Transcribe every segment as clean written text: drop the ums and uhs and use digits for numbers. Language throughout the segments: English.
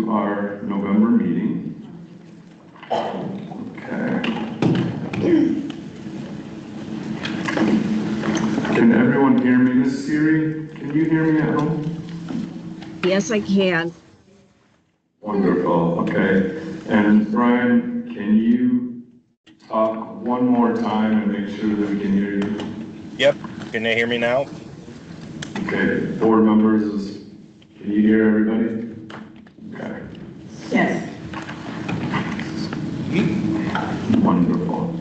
to our November meeting. Okay. Can everyone hear me, Miss Siri? Can you hear me at home? Yes, I can. Wonderful, okay. And Brian, can you talk one more time and make sure that we can hear you? Yep, can they hear me now? Okay, board members, can you hear everybody? Okay. Yes. Wonderful.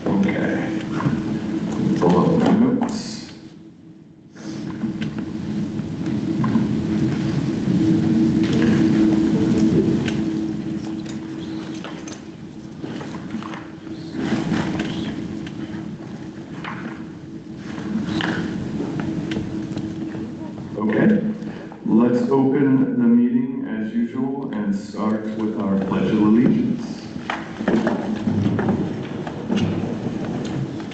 Okay. Pull up my notes. Okay, let's open the meeting as usual and start with our Pledge of Allegiance.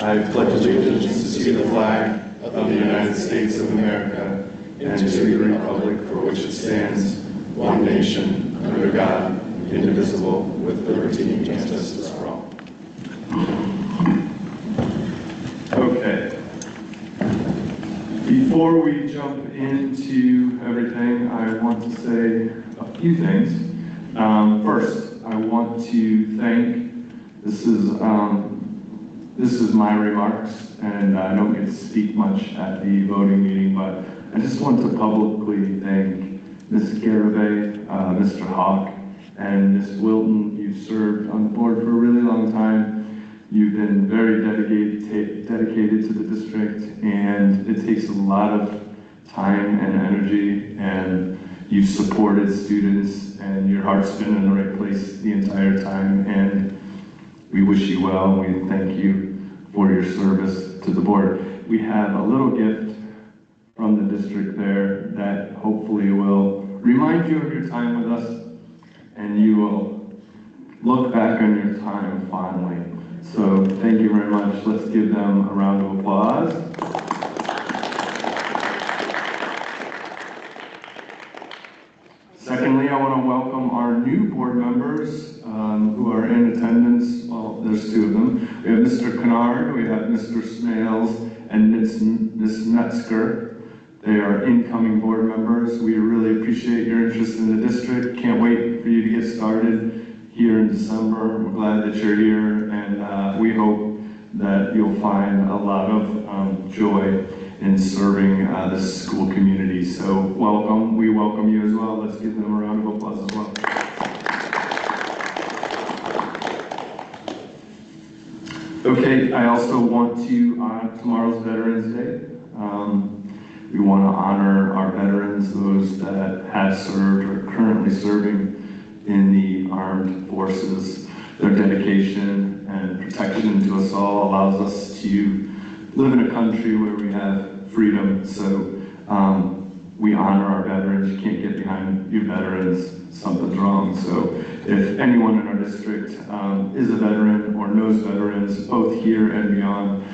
I pledge allegiance to the flag of the United States of America and to the republic for which it stands, one nation, under God, indivisible, with liberty and justice for all. Okay. Before we jump into everything, I want to say a few things. First, I want to thank, this is my remarks, and I don't get to speak much at the voting meeting, but I just want to publicly thank Ms. Garibay, Mr. Hawk, and Ms. Wilton. You've served on the board for a really long time. You've been very dedicated to the district, and it takes a lot of time and energy, and you've supported students, and your heart's been in the right place the entire time, and we wish you well. We thank you for your service to the board. We have a little gift from the district there that hopefully will remind you of your time with us, and you will look back on your time fondly. So thank you very much. Let's give them a round of applause. Secondly, I want to welcome our new board members who are in attendance. Well, there's two of them. We have Mr. Kennard, we have Mr. Smales, and Ms. Metzger. They are incoming board members. We really appreciate your interest in the district. Can't wait for you to get started here in December. We're glad that you're here, and we hope that you'll find a lot of joy in serving this school community. So welcome, we welcome you as well. Let's give them a round of applause as well. Okay, I also want to honor tomorrow's Veterans Day. We want to honor our veterans, those that have served or currently serving in the armed forces. Their dedication and protection to us all allows us to live in a country where we have freedom. So we honor our veterans. You can't get behind your veterans. Something's wrong. So if anyone in our district is a veteran or knows veterans, both here and beyond,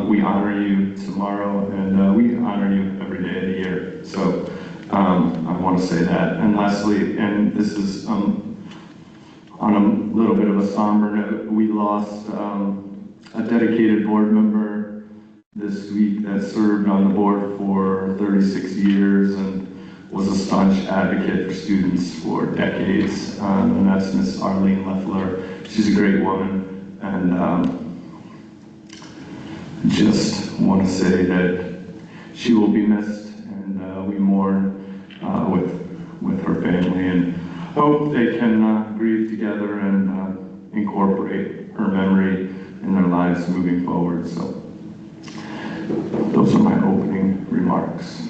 we honor you tomorrow, and we honor you every day of the year. So I want to say that. And lastly, and this is on a little bit of a somber note, we lost a dedicated board member this week that served on the board for 36 years and was a staunch advocate for students for decades, and that's Miss Arlene Leffler. She's a great woman, and just want to say that she will be missed, and we mourn with her family, and hope they can grieve together and incorporate her memory in their lives moving forward. So those are my opening remarks.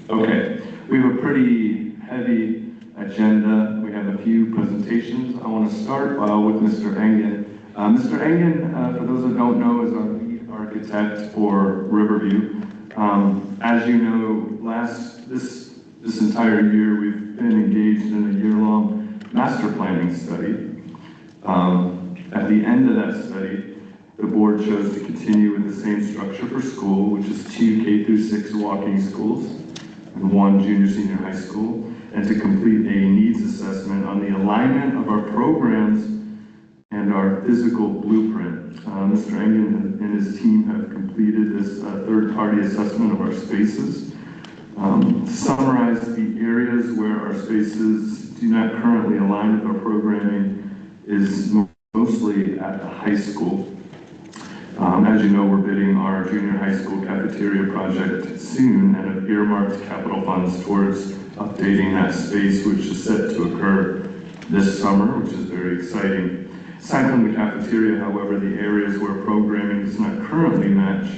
Okay, we have a pretty heavy agenda. We have a few presentations. I want to start with Mr. Engen. Mr. Engen, for those that don't know, is our lead architect for Riverview. As you know, this entire year we've been engaged in a year-long master planning study. At the end of that study, the board chose to continue with the same structure for school, which is 2 K through 6 walking schools and 1 junior senior high school. and to complete a needs assessment on the alignment of our programs and our physical blueprint. Mr. Engen and his team have completed this third-party assessment of our spaces. To summarize, the areas where our spaces do not currently align with our programming is mostly at the high school. As you know, we're bidding our junior high school cafeteria project soon and have earmarked capital funds towards updating that space, which is set to occur this summer, which is very exciting. Aside from the cafeteria, however, the areas where programming does not currently match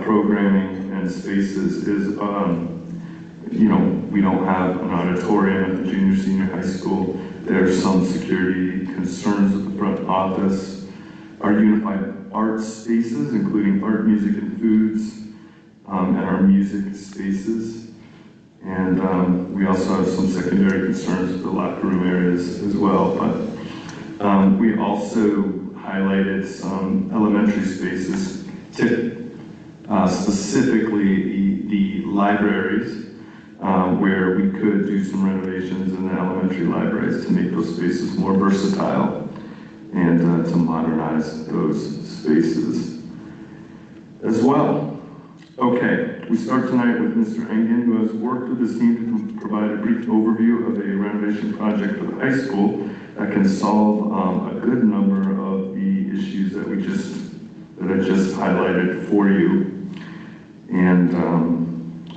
programming and spaces is, we don't have an auditorium at the junior, senior high school. There's some security concerns at the front office. Our unified art spaces, including art, music, and foods, and our music spaces. And we also have some secondary concerns with the locker room areas as well. But we also highlighted some elementary spaces, specifically the libraries, where we could do some renovations in the elementary libraries to make those spaces more versatile and to modernize those spaces as well. Okay, we start tonight with Mr. Engen, who has worked with his team to provide a brief overview of a renovation project for the high school that can solve a good number of the issues that I just highlighted for you. And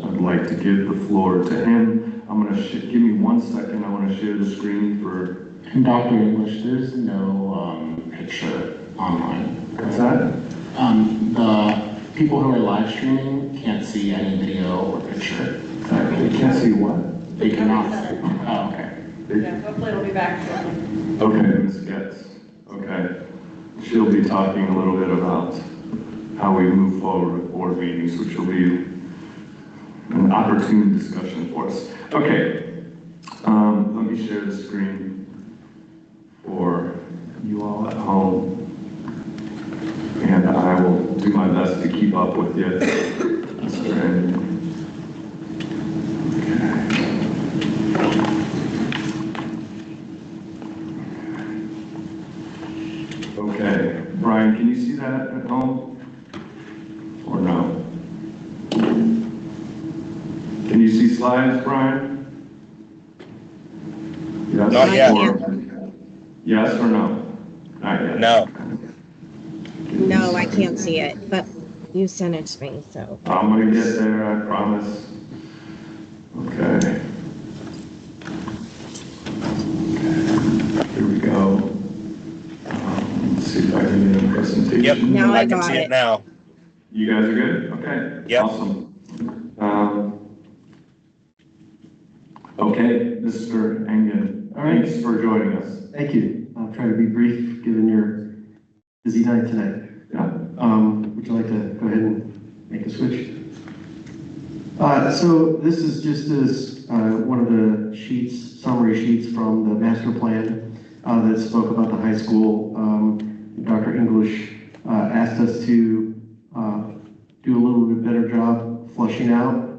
I'd like to give the floor to him. I'm going to give me 1 second. I want to share the screen for. And Dr. English, there's no picture online. What's that? The people who are live streaming can't see any video or picture. They can't see what? They cannot. Oh, okay. Yeah, hopefully it'll be back shortly. Okay, Ms. Getz. Okay. She'll be talking a little bit about how we move forward with board meetings, which will be an opportune discussion for us. Okay. Let me share the screen for you all at home. And I will do my best to keep up with you, Mr. Engen. Okay, Brian, can you see that at home? Or no? Can you see slides, Brian? Yes. Not yet. Yes or no? Not yet. No. No, I can't see it, but you sent it to me, so. I'm gonna get there, I promise. Okay. Here we go. Let's see if I can get a presentation. Yep. Now I can got see it. it now. You guys are good? Okay. Yep. Awesome. Okay, Mr. Engen, thanks for joining us. Thank you. I'll try to be brief, given your busy night tonight. Yeah. Would you like to go ahead and make a switch? So this is just one of the sheets, summary sheets from the master plan that spoke about the high school. Dr. English asked us to do a little bit better job flushing out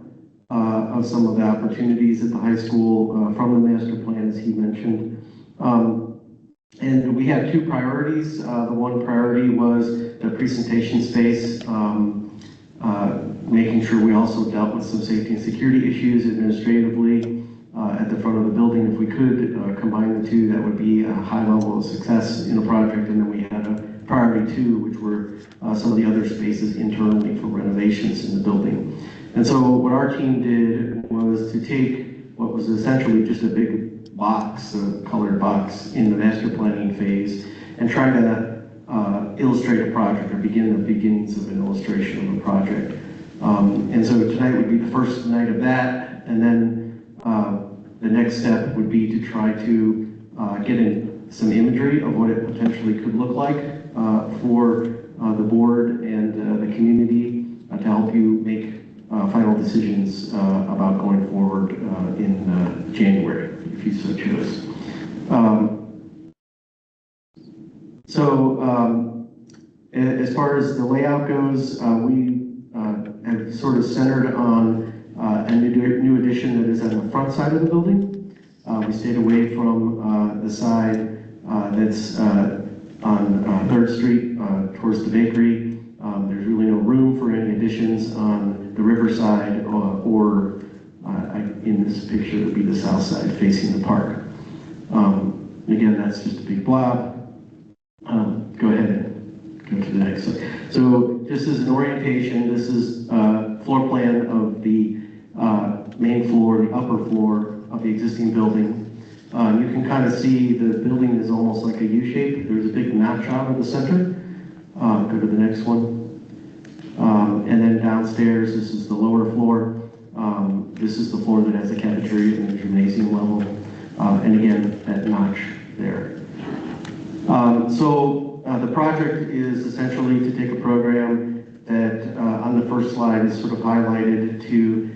of some of the opportunities at the high school from the master plan, as he mentioned. And we had 2 priorities. The one priority was the presentation space, making sure we also dealt with some safety and security issues administratively at the front of the building. If we could combine the 2, that would be a high level of success in a project. And then we had a priority 2, which were some of the other spaces internally for renovations in the building. And so what our team did was to take what was essentially just a big box, a colored box in the master planning phase, and try to illustrate a project or begin the beginnings of an illustration of a project. And so tonight would be the first night of that, and then the next step would be to try to get in some imagery of what it potentially could look like for the board and the community to help you make final decisions about going forward in January, if you so choose. As far as the layout goes, we have sort of centered on a new addition that is on the front side of the building. We stayed away from the side that's on 3rd Street towards the bakery. There's really no room for any additions on the riverside or in this picture it would be the south side facing the park. Again, that's just a big blob. Go ahead and go to the next slide. So just as an orientation, this is a floor plan of the main floor, the upper floor of the existing building. You can kind of see the building is almost like a U shape. There's a big notch out of the center. Go to the next one. And then downstairs, this is the lower floor. This is the floor that has the cafeteria and the gymnasium level. And again, that notch there. The project is essentially to take a program that on the first slide is sort of highlighted to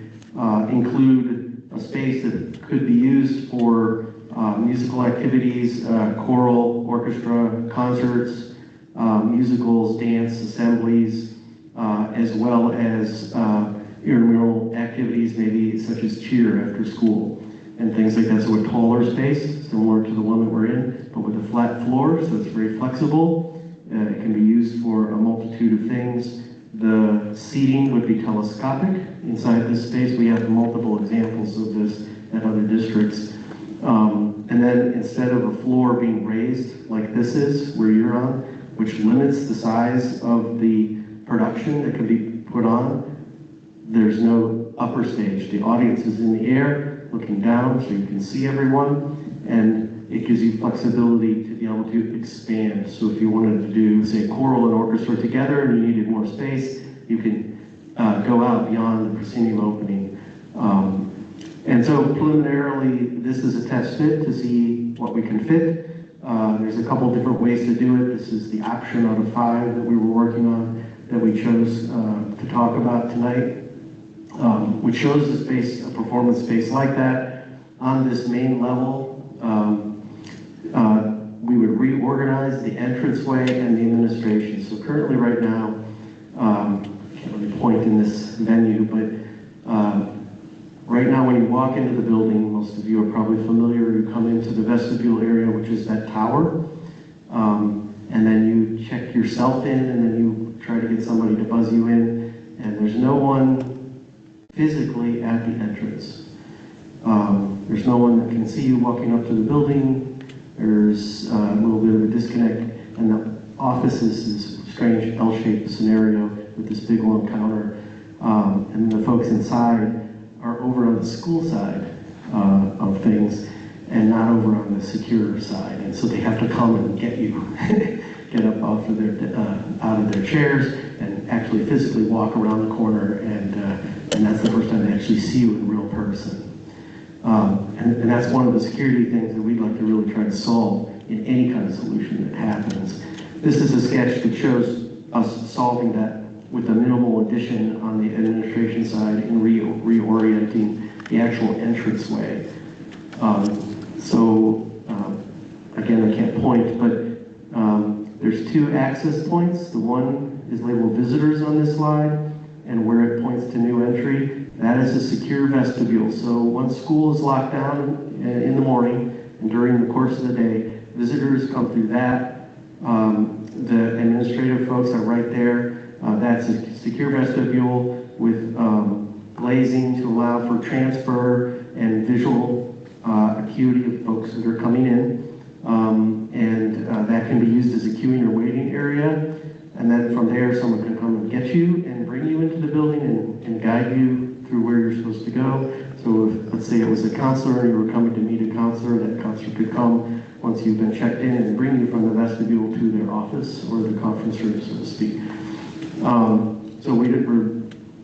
include a space that could be used for musical activities, choral, orchestra, concerts, musicals, dance, assemblies, as well as intramural activities, maybe such as cheer after school and things like that. So a taller space, similar to the one that we're in, but with a flat floor, so it's very flexible. It can be used for a multitude of things. The seating would be telescopic inside this space. We have multiple examples of this at other districts. And then instead of a floor being raised like this is, where you're on, which limits the size of the production that can be put on, there's no upper stage. The audience is in the air, looking down, so you can see everyone, and it gives you flexibility to be able to expand. So if you wanted to do, say, choral and orchestra together and you needed more space, you can go out beyond the proscenium opening. And so preliminarily, this is a test fit to see what we can fit. There's a couple different ways to do it. This is the option out of 5 that we were working on that we chose to talk about tonight, which shows the space, a performance space like that. On this main level, we would reorganize the entranceway and the administration. So currently right now, can't really point in this venue, but right now when you walk into the building, most of you are probably familiar, you come into the vestibule area, which is that tower, and then you check yourself in, and then you try to get somebody to buzz you in, and there's no one physically at the entrance. There's no one that can see you walking up to the building. There's a little bit of a disconnect, and the office is this strange L-shaped scenario with this big long counter, and then the folks inside are over on the school side of things, and not over on the secure side, and so they have to come and get you, get up off of their out of their chairs, and actually physically walk around the corner, and that's the first time they actually see you in real person. And that's one of the security things that we'd like to really try to solve in any kind of solution that happens. This is a sketch that shows us solving that with a minimal addition on the administration side and reorienting the actual entranceway. Again, I can't point, but there's 2 access points. The one is labeled visitors on this slide, and where it points to new entry, that is a secure vestibule. So once school is locked down in the morning and during the course of the day, visitors come through that. The administrative folks are right there. That's a secure vestibule with glazing to allow for transfer and visual acuity of folks that are coming in. That can be used as a queuing or waiting area. And then from there, someone can come and get you and bring you into the building and guide you through where you're supposed to go. So if, let's say it was a counselor and you were coming to meet a counselor, that counselor could come once you've been checked in and bring you from the vestibule to their office or the conference room, so to speak. So we're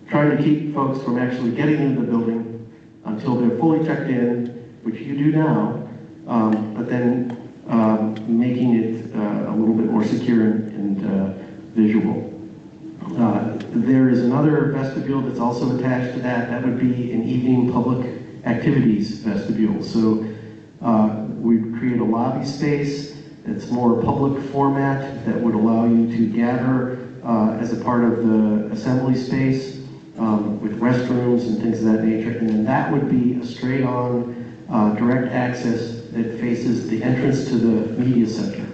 trying to keep folks from actually getting into the building until they're fully checked in, which you do now, but then making it a little bit more secure and visual. There is another vestibule that's also attached to that. That would be an evening public activities vestibule. So we'd create a lobby space that's more public format that would allow you to gather as a part of the assembly space with restrooms and things of that nature. And then that would be a straight-on direct access that faces the entrance to the media center.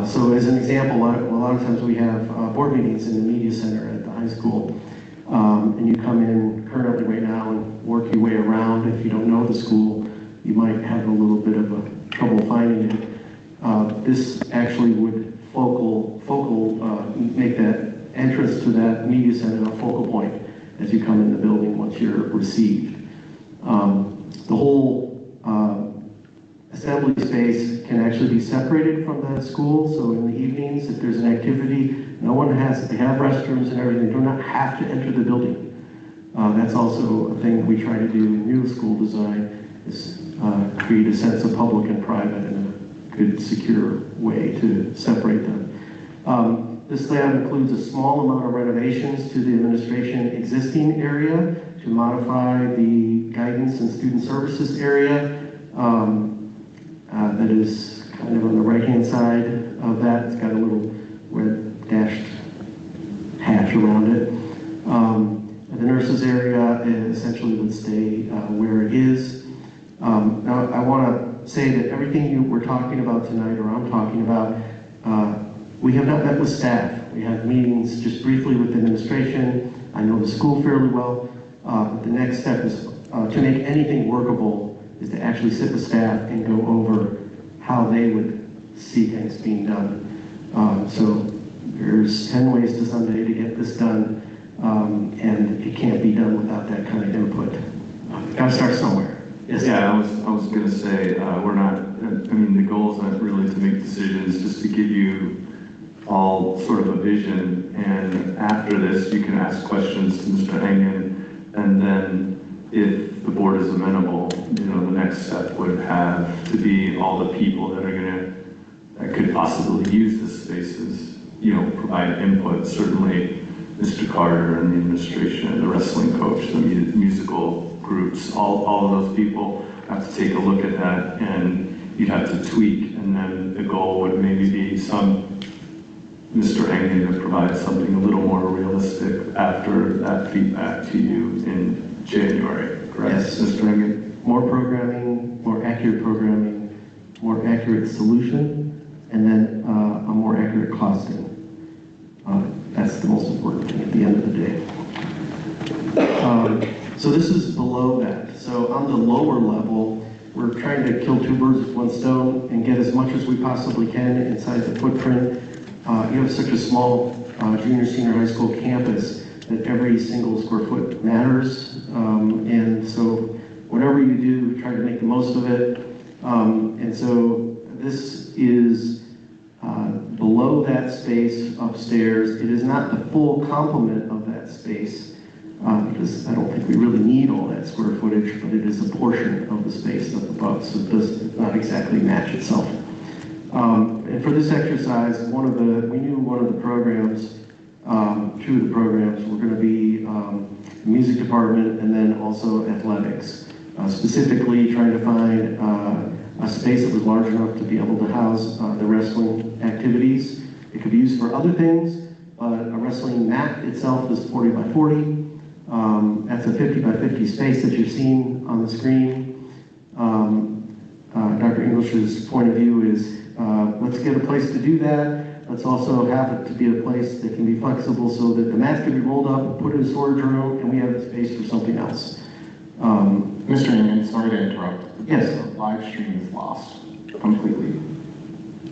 So as an example, a lot of times we have board meetings in the media center at the high school. And you come in currently right now and work your way around. If you don't know the school, you might have a little bit of trouble finding it. This actually would make that entrance to that media center a focal point as you come in the building once you're received. The whole assembly space can actually be separated from the school, so in the evenings, if there's an activity, no one has, they have restrooms and everything, they do not have to enter the building. That's also a thing that we try to do in new school design, is create a sense of public and private in a good, secure way to separate them. This layout includes a small amount of renovations to the administration existing area to modify the guidance and student services area. That is kind of on the right-hand side of that. It's got a little red dashed hatch around it. The nurses area essentially would stay where it is. Now, I want to say that everything we're talking about tonight, or I'm talking about, we have not met with staff. We have meetings just briefly with administration. I know the school fairly well. But the next step is to make anything workable is to actually sit with staff and go over how they would see things being done. So there's 10 ways to Sunday to get this done, and it can't be done without that kind of input. Got to start somewhere. Yes. Yeah, I was going to say, we're not, I mean, the goal is not really to make decisions, just to give you all sort of a vision, and after this, you can ask questions to Mr. Engen, and then if the board is amenable, you know, the next step would have to be all the people that could possibly use the spaces, you know, provide input. Certainly Mr. Carter and the administration, the wrestling coach, the musical groups, all of those people have to take a look at that, and you'd have to tweak, and then the goal would maybe be Mr. Engen to provide something a little more realistic after that feedback to you in January, correct? Yes. Mr. Engen? More programming, more accurate solution, and then a more accurate costing. That's the most important thing at the end of the day. So this is below that. So on the lower level, we're trying to kill two birds with one stone and get as much as we possibly can inside the footprint. You have such a small junior, senior high school campus that every single square foot matters. And so whatever you do, try to make the most of it. And so this is below that space upstairs. It is not the full complement of that space because I don't think we really need all that square footage, but it is a portion of the space up above, so it does not exactly match itself. And for this exercise, we knew one of the programs, two of the programs were going to be the music department and then also athletics. Specifically trying to find a space that was large enough to be able to house the wrestling activities. It could be used for other things, but a wrestling mat itself is 40 by 40. That's a 50 by 50 space that you're seeing on the screen. Dr. English's point of view is let's get a place to do that. Let's also have it to be a place that can be flexible so that the mats can be rolled up, put in a storage room, and we have the space for something else. Mr. Engen, sorry to interrupt. Yes. The live stream is lost completely.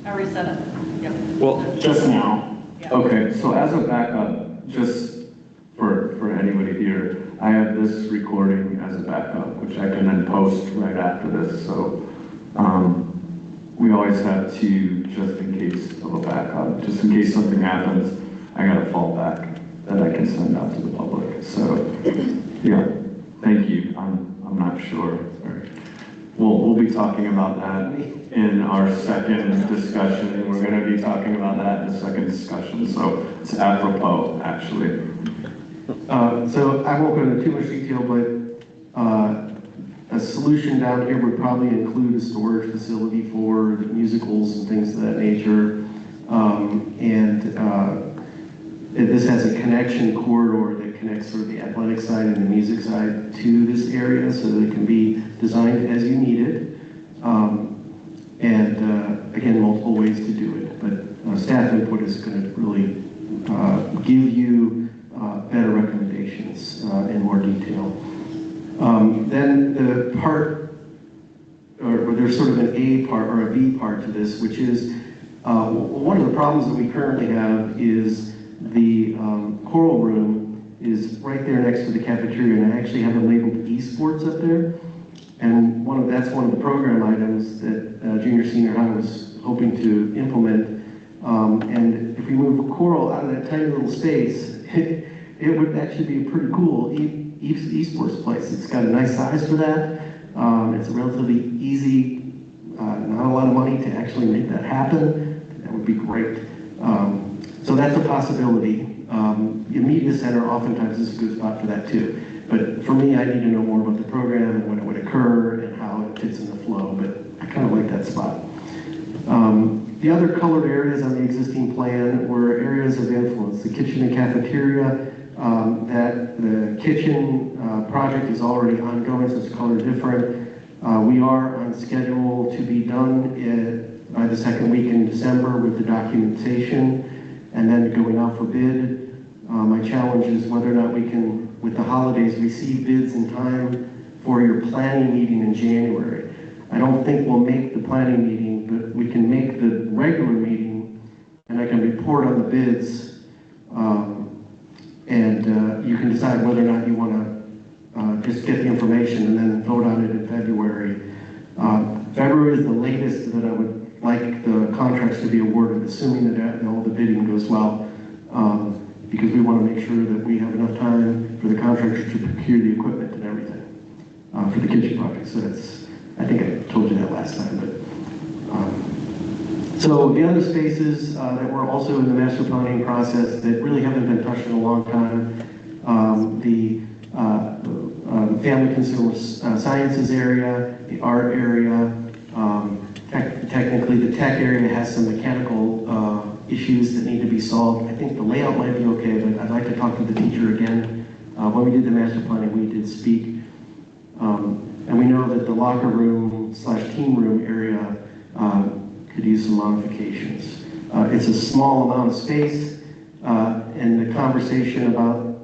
I reset it. Yep. Well, Just now. Yeah. okay, so as a backup, just for anybody here, I have this recording as a backup, which I can then post right after this. So we always have to, just in case of a backup, just in case something happens, I got a fallback that I can send out to the public. So yeah, thank you. I'm not sure. We'll be talking about that in our second discussion. We're going to be talking about that in the second discussion. So it's apropos, actually. So I won't go into too much detail, but a solution down here would probably include a storage facility for musicals and things of that nature. This has a connection corridor that connects sort of the athletic side and the music side to this area, so that it can be designed as you need it. Again, multiple ways to do it, but staff input is going to really give you better recommendations in more detail. Then the part, or there's sort of an A part or a B part to this, which is one of the problems that we currently have is the choral room is right there next to the cafeteria, and I actually have it labeled esports up there. And that's one of the program items that junior senior high was hoping to implement. And if we move a choral out of that tiny little space, it would actually be a pretty cool esports place. It's got a nice size for that. It's a relatively easy, not a lot of money to actually make that happen. That would be great. So that's a possibility. The media center oftentimes is a good spot for that too. But for me, I need to know more about the program and when it would occur and how it fits in the flow, but I kind of like that spot. The other colored areas on the existing plan were areas of influence. The kitchen and cafeteria, that the kitchen project is already ongoing, so it's colored different. We are on schedule to be done by the second week in December with the documentation and then going out for bid. My challenge is whether or not we can, with the holidays, receive bids in time for your planning meeting in January. I don't think we'll make the planning meeting, but we can make the regular meeting, and I can report on the bids, you can decide whether or not you want to just get the information and then vote on it in February. February is the latest that I would like the contracts to be awarded, assuming that all the bidding goes well, because we want to make sure that we have enough time for the contractors to procure the equipment and everything for the kitchen project. So I think I told you that last time. But so the other spaces that were also in the master planning process that really haven't been touched in a long time, the family consumer sciences area, the art area, technically the tech area has some mechanical issues that need to be solved. I think the layout might be okay, but I'd like to talk to the teacher again. When we did the master planning, we did speak. And we know that the locker room / team room area could use some modifications. It's a small amount of space, and the conversation about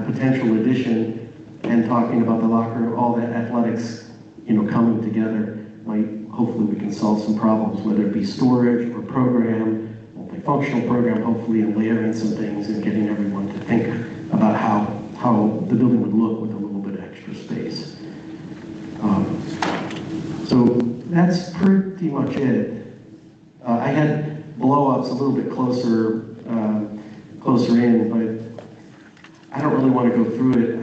potential addition and talking about the locker room, all that athletics, coming together, hopefully we can solve some problems, whether it be storage or program, multifunctional program, hopefully, and layering some things and getting everyone to think about how the building would look with a little bit of extra space. So that's pretty much it. I had blow-ups a little bit closer in, but I don't really want to go through it.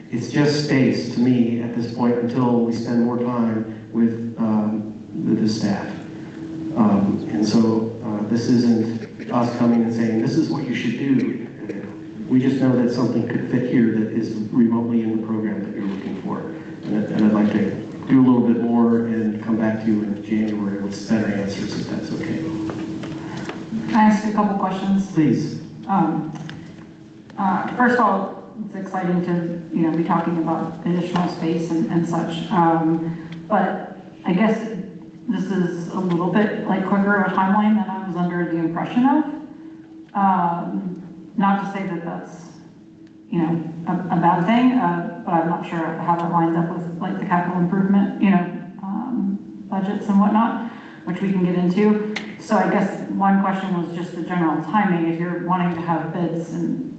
It's just space to me at this point until we spend more time with the staff. And so this isn't us coming and saying, this is what you should do. We just know that something could fit here that is remotely in the program that you're looking for. And I'd like to do a little bit more and come back to you in January with better answers, if that's okay. Can I ask a couple questions? Please. First of all, it's exciting to be talking about additional space and such. But I guess this is a little bit quicker of a timeline than I was under the impression of. Not to say that that's a bad thing, but I'm not sure how that lines up with the capital improvement budgets and whatnot, which we can get into. So I guess one question was just the general timing. If you're wanting to have bids and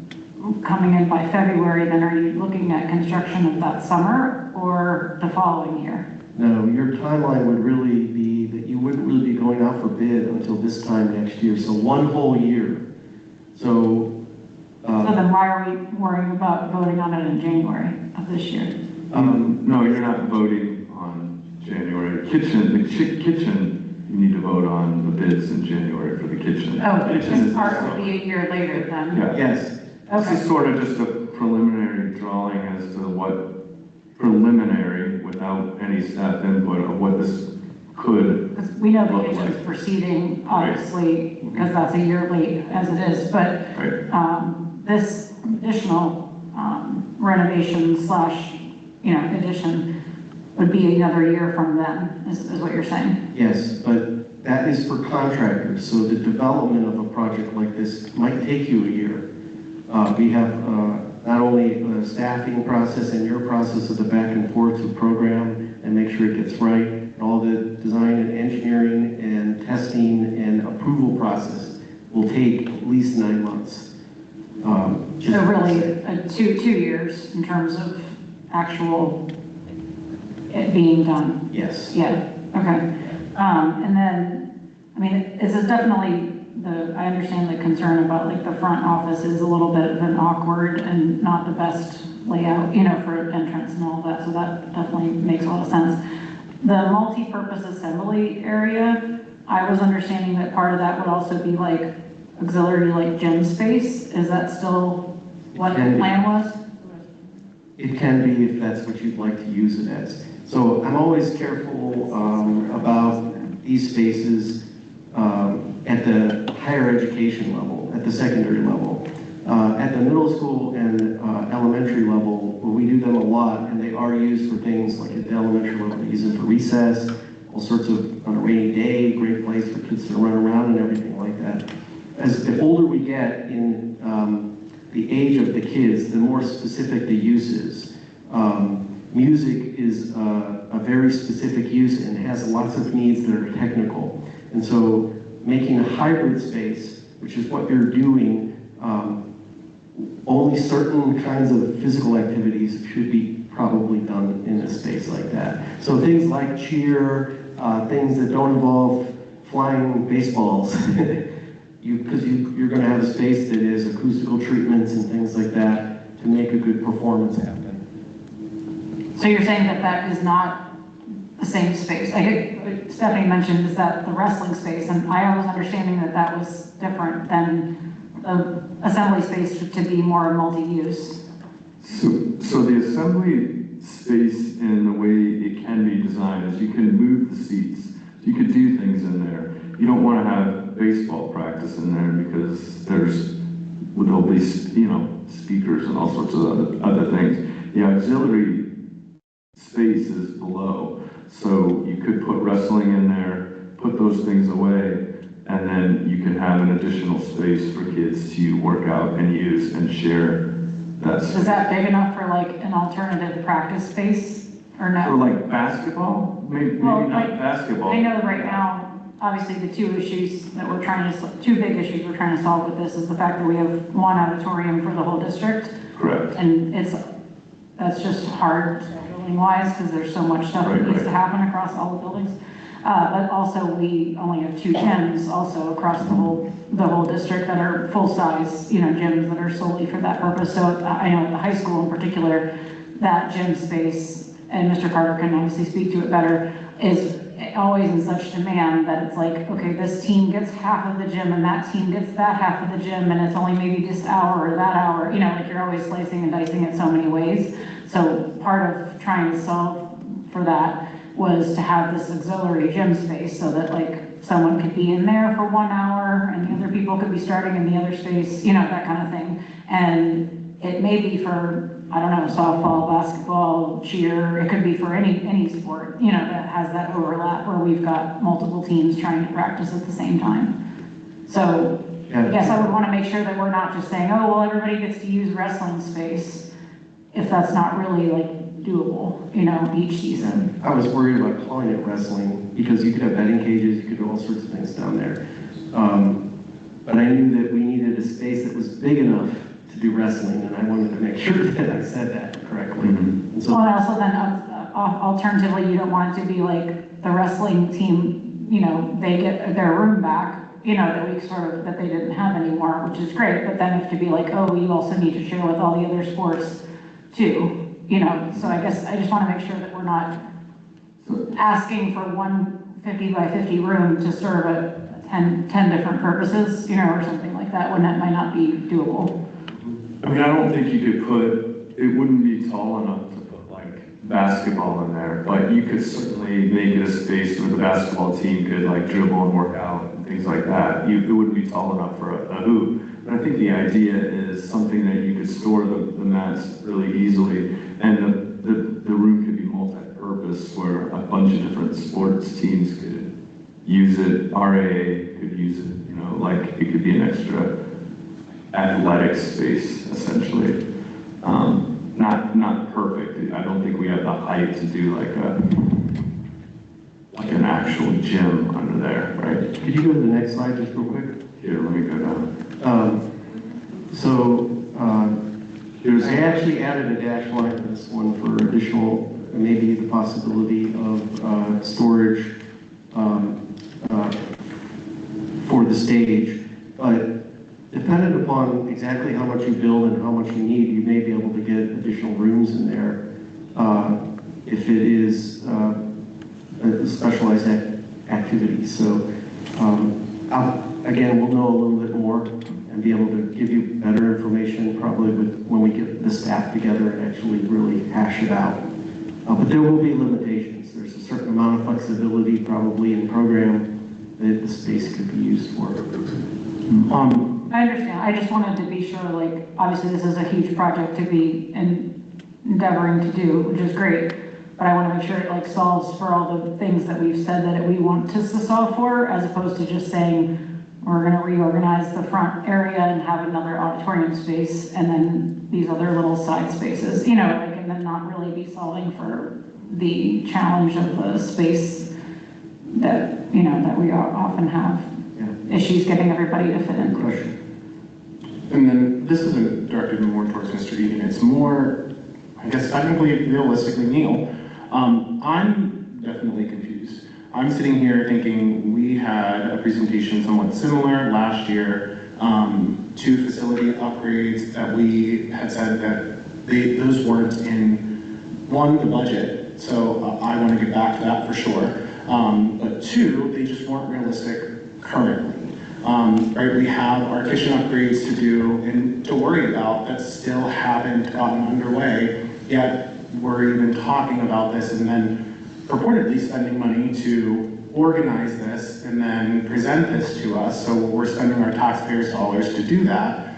coming in by February, then are you looking at construction of that summer or the following year? No, your timeline would really be that you wouldn't really be going out for bid until this time next year, so one whole year. So then why are we worrying about voting on it in January of this year? No, you're not voting on January. The kitchen, you need to vote on the bids in January for the kitchen. Oh, the kitchen kitchen part would be a year later then? Yeah. yes. Okay. This is sort of just a preliminary drawing as to what preliminary, without any staff input, of what this could, Because we know Look the like- issue's proceeding, Right. obviously, because that's a year late as it is, but right, this additional renovation slash, addition would be another year from then, is what you're saying? Yes, but that is for contractors, so the development of a project like this might take you a year. We have not only a staffing process and your process of the back and forth to program and make sure it gets right, and all the design and engineering and testing and approval process will take at least 9 months. So really, 2 years in terms of actual it being done? Yes. Yeah, okay. And then, I mean, this is definitely I understand the concern about like the front office is a little bit of an awkward and not the best layout, for entrance and all that, so that definitely makes a lot of sense. The multi-purpose assembly area, I was understanding that part of that would also be like auxiliary like gym space. Is that still what the plan was? It can be if that's what you'd like to use it as. So I'm always careful about these spaces at the higher education level, at the secondary level. At the middle school and elementary level, we do them a lot, and they are used for things like at the elementary level, they use them for recess, all sorts of, on a rainy day, great place for kids to run around and everything like that. As the older we get in the age of the kids, the more specific the use is. Music is a very specific use and has lots of needs that are technical. And so making a hybrid space, which is what you're doing, only certain kinds of physical activities should be probably done in a space like that. So things like cheer, things that don't involve flying baseballs, because you're going to have a space that is acoustical treatments and things like that to make a good performance happen. So you're saying that that is not the same space? Like Stephanie mentioned, is that the wrestling space? And I was understanding that that was different than the assembly space to be more multi-use. So the assembly space and the way it can be designed is you can move the seats. You could do things in there. You don't want to have baseball practice in there because there'll be, speakers and all sorts of other things. The auxiliary space is below. So you could put wrestling in there, put those things away, and then you can have an additional space for kids to work out and use and share that space. Is that big enough for like an alternative practice space or no? For like basketball? Maybe Well, not like, basketball. I know right now, obviously the two big issues we're trying to solve with this is the fact that we have one auditorium for the whole district. Correct. And that's just hard scheduling wise because there's so much stuff that needs to happen across all the buildings. But also we only have 2 gyms also across the whole district that are full size, gyms that are solely for that purpose. So I know at the high school in particular, that gym space, and Mr. Carter can obviously speak to it better, is always in such demand that it's like, okay, this team gets half of the gym and that team gets that half of the gym and it's only maybe this hour or that hour, like you're always slicing and dicing it so many ways. So part of trying to solve for that was to have this auxiliary gym space so that like someone could be in there for 1 hour and the other people could be starting in the other space, that kind of thing. And it may be for, I don't know, softball, basketball, cheer, it could be for any sport, that has that overlap where we've got multiple teams trying to practice at the same time. So I guess I would want to make sure that we're not just saying, oh, well, everybody gets to use wrestling space if that's not really like doable, each season. I was worried about calling it wrestling because you could have batting cages, you could do all sorts of things down there. But I knew that we needed a space that was big enough to do wrestling, and I wanted to make sure that I said that correctly. And so, Well, and also then alternatively, you don't want it to be like the wrestling team, they get their room back, that they didn't have anymore, which is great, but then if to be like, oh, you also need to share with all the other sports too. So I guess I just want to make sure that we're not asking for one 50 by 50 room to serve a 10 different purposes, or something like that, when that might not be doable. I mean, I don't think you could it wouldn't be tall enough to put like basketball in there, but you could certainly make it a space where the basketball team could like dribble and work out and things like that. It wouldn't be tall enough for a hoop, but I think the idea is something that you could store the mats really easily, and the room could be multi-purpose where a bunch of different sports teams could use it. RAA could use it, you know, like it could be an extra athletic space essentially. Not perfect. I don't think we have the height to do like an actual gym under there, right? Could you go to the next slide just real quick? Here, let me go down. I actually added a dash line to this one for additional, maybe the possibility of storage for the stage. But dependent upon exactly how much you build and how much you need, you may be able to get additional rooms in there if it is a specialized activity. So again, we'll know a little bit more and be able to give you better information probably when we get the staff together and actually really hash it out. But there will be limitations. There's a certain amount of flexibility probably in program that the space could be used for. I understand. I just wanted to be sure, like, obviously this is a huge project to be endeavoring to do, which is great. But I want to make sure it like solves for all the things that we've said that we want to solve for, as opposed to just saying, we're going to reorganize the front area and have another auditorium space and then these other little side spaces, you know, like, and then not really be solving for the challenge of the space that, you know, that we often have issues getting everybody to fit into. And then this isn't directed more towards Mr. Egan. It's more, I guess, technically, realistically, Neil. I'm definitely confused. I'm sitting here thinking we had a presentation somewhat similar last year, 2 facility upgrades that we had said that those weren't in, one, the budget, so I want to get back to that for sure, but 2, they just weren't realistic currently. Right, we have our kitchen upgrades to do and to worry about that still haven't gotten underway, yet we're even talking about this and then purportedly spending money to organize this and then present this to us. So we're spending our taxpayers' dollars to do that,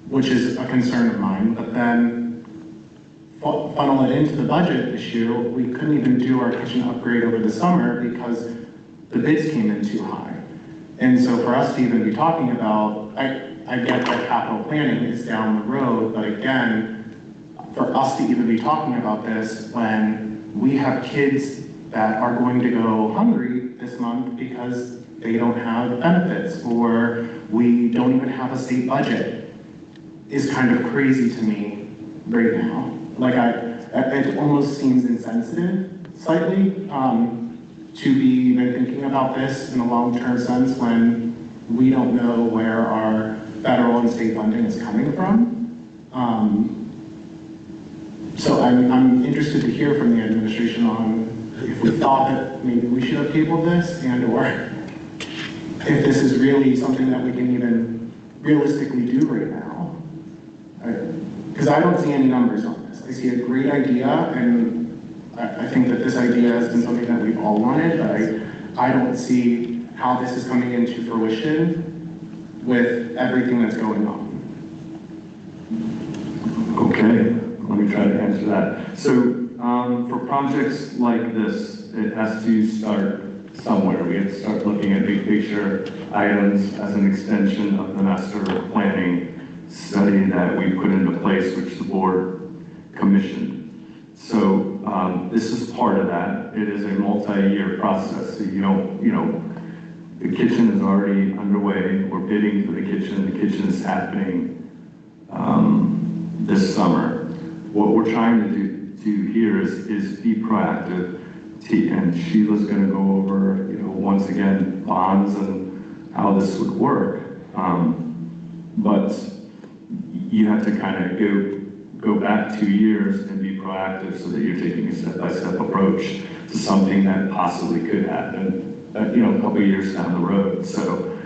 which is a concern of mine. But then funnel it into the budget issue, we couldn't even do our kitchen upgrade over the summer because the bids came in too high. And so for us to even be talking about, I get that capital planning is down the road, but again, for us to even be talking about this when we have kids that are going to go hungry this month because they don't have benefits, or we don't even have a state budget, is kind of crazy to me right now. Like it almost seems insensitive slightly to be even thinking about this in a long-term sense when we don't know where our federal and state funding is coming from. So I'm interested to hear from the administration on if we thought that maybe we should have tabled this, and or if this is really something that we can even realistically do right now. Because I don't see any numbers on this. I see a great idea, and I think that this idea has been something that we've all wanted, but I don't see how this is coming into fruition with everything that's going on. Okay, let me try to answer that. So for projects like this, it has to start somewhere. We have to start looking at big picture items as an extension of the master planning study that we put into place, which the board commissioned. So this is part of that. It is a multi-year process. So you don't, the kitchen is already underway. We're bidding for the kitchen. The kitchen is happening this summer. What we're trying to do here is be proactive. And Sheila's going to go over, once again, bonds and how this would work. But you have to kind of go back 2 years and be proactive so that you're taking a step-by-step approach to something that possibly could happen, a couple of years down the road. So,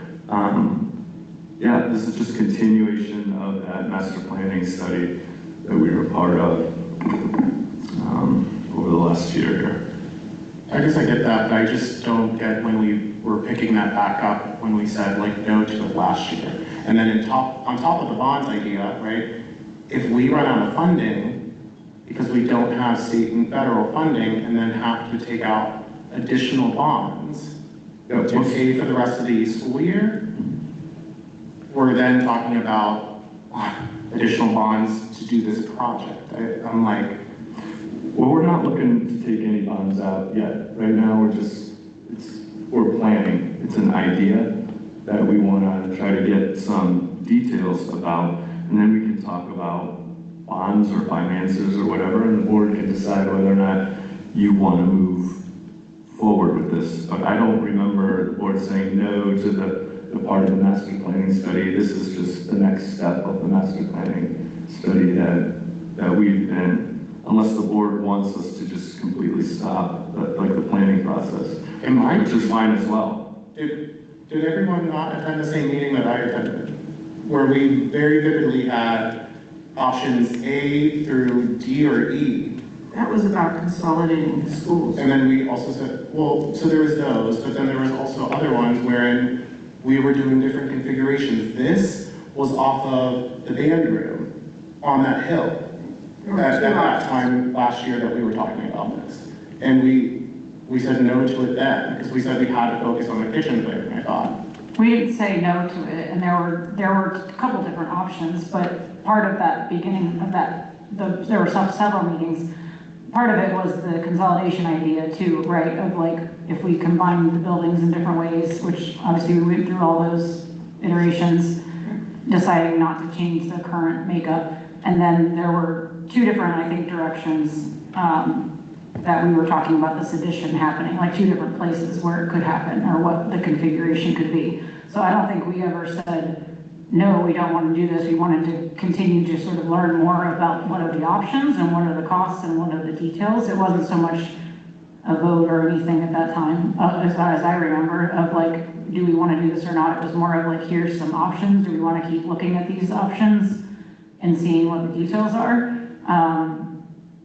yeah, this is just continuation of that master planning study that we were a part of. last year. I guess I get that, but I just don't get when we were picking that back up, when we said like no to it last year. And then on top of the bonds idea, right? If we run out of funding, because we don't have state and federal funding, and then have to take out additional bonds to pay for the rest of the school year, we're then talking about additional bonds to do this project. I'm like, Well, we're not looking to take any bonds out yet. Right now, we're planning. It's an idea that we want to try to get some details about, and then we can talk about bonds or finances or whatever, and the board can decide whether or not you want to move forward with this. But I don't remember the board saying no to the part of the master planning study. This is just the next step of the master planning study that we've been, unless the board wants us to just completely stop the planning process, which is fine as well. Did everyone not attend the same meeting that I attended? Where we very vividly had options A through D or E. That was about consolidating the schools. And then we also said, well, so there was those, but then there was also other ones wherein we were doing different configurations. This was off of the band room on that hill at that time last year that we were talking about this. And we said no to it then, because we said we had to focus on the kitchen thing, I thought. We didn't say no to it, and there were a couple different options, but part of that beginning of that, there were several meetings. Part of it was the consolidation idea too, right? Of like, if we combine the buildings in different ways, which obviously we went through all those iterations, deciding not to change the current makeup. And then there were two different, I think, directions that we were talking about this addition happening, like two different places where it could happen or what the configuration could be. So I don't think we ever said, no, we don't want to do this. We wanted to continue to sort of learn more about what are the options and what are the costs and what are the details. It wasn't so much a vote or anything at that time, as far as I remember, of like, do we want to do this or not? It was more of like, here's some options. Do we want to keep looking at these options and seeing what the details are?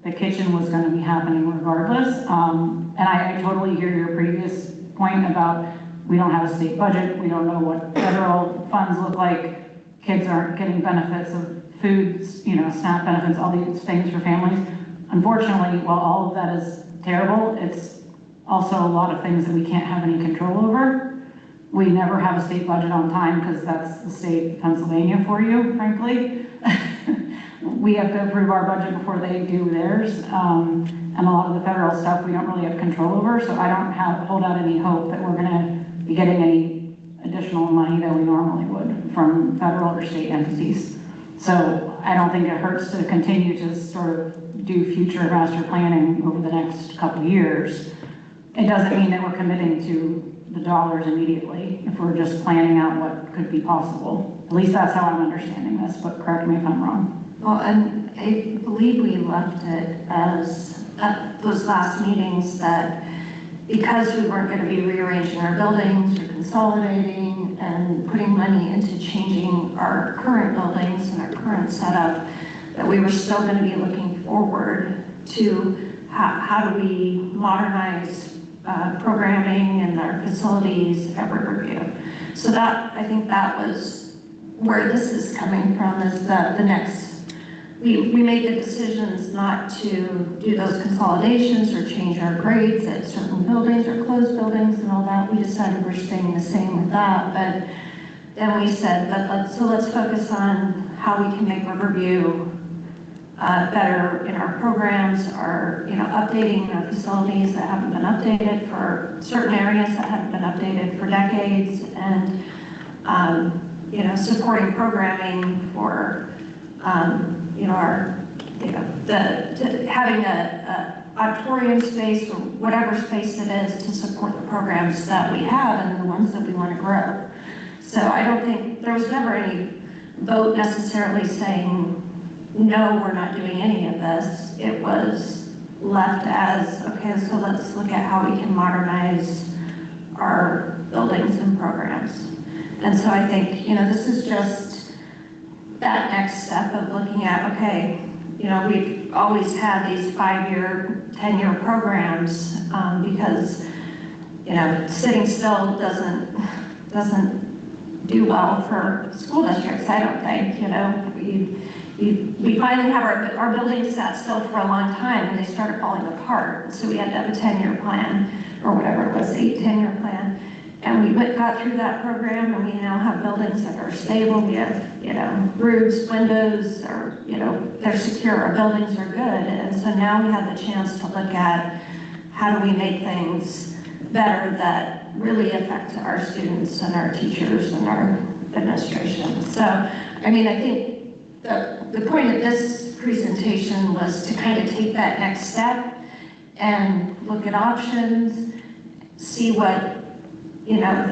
The kitchen was going to be happening regardless. And I totally hear your previous point about we don't have a state budget. We don't know what federal funds look like. Kids aren't getting benefits of foods, SNAP benefits, all these things for families. Unfortunately, while all of that is terrible, it's also a lot of things that we can't have any control over. We never have a state budget on time because that's the state of Pennsylvania for you, frankly. We have to approve our budget before they do theirs. And a lot of the federal stuff we don't really have control over, so I don't hold out any hope that we're gonna be getting any additional money that we normally would from federal or state entities. So I don't think it hurts to continue to sort of do future master planning over the next couple of years. It doesn't mean that we're committing to the dollars immediately if we're just planning out what could be possible. At least that's how I'm understanding this, but correct me if I'm wrong. Well, and I believe we left it as, at those last meetings, that because we weren't going to be rearranging our buildings or consolidating and putting money into changing our current buildings and our current setup, that we were still going to be looking forward to how do we modernize programming and our facilities at Riverview. So that, I think that was where this is coming from, is that the next, we made the decisions not to do those consolidations or change our grades at certain buildings or close buildings and all that. We decided we're staying the same with that, but then we said that let's focus on how we can make Riverview better in our programs, our, updating our facilities that haven't been updated for certain areas that haven't been updated for decades, and supporting programming for having a auditorium space or whatever space it is to support the programs that we have and the ones that we want to grow. So I don't think there was never any vote necessarily saying, no, we're not doing any of this. It was left as, okay, so let's look at how we can modernize our buildings and programs. And so I think, this is just that next step of looking at, okay, you know, we've always had these 5-year, 10-year programs, because, you know, sitting still doesn't do well for school districts, I don't think, you know. We finally have our buildings sat still for a long time and they started falling apart. So we had to have a 10-year plan, or whatever it was, 10-year plan. And we got through that program, and we now have buildings that are stable. We have, you know, roofs, windows, or, you know, they're secure, our buildings are good. And so now we have the chance to look at how do we make things better that really affect our students and our teachers and our administration. So, I mean, I think the point of this presentation was to kind of take that next step and look at options, see what, you know,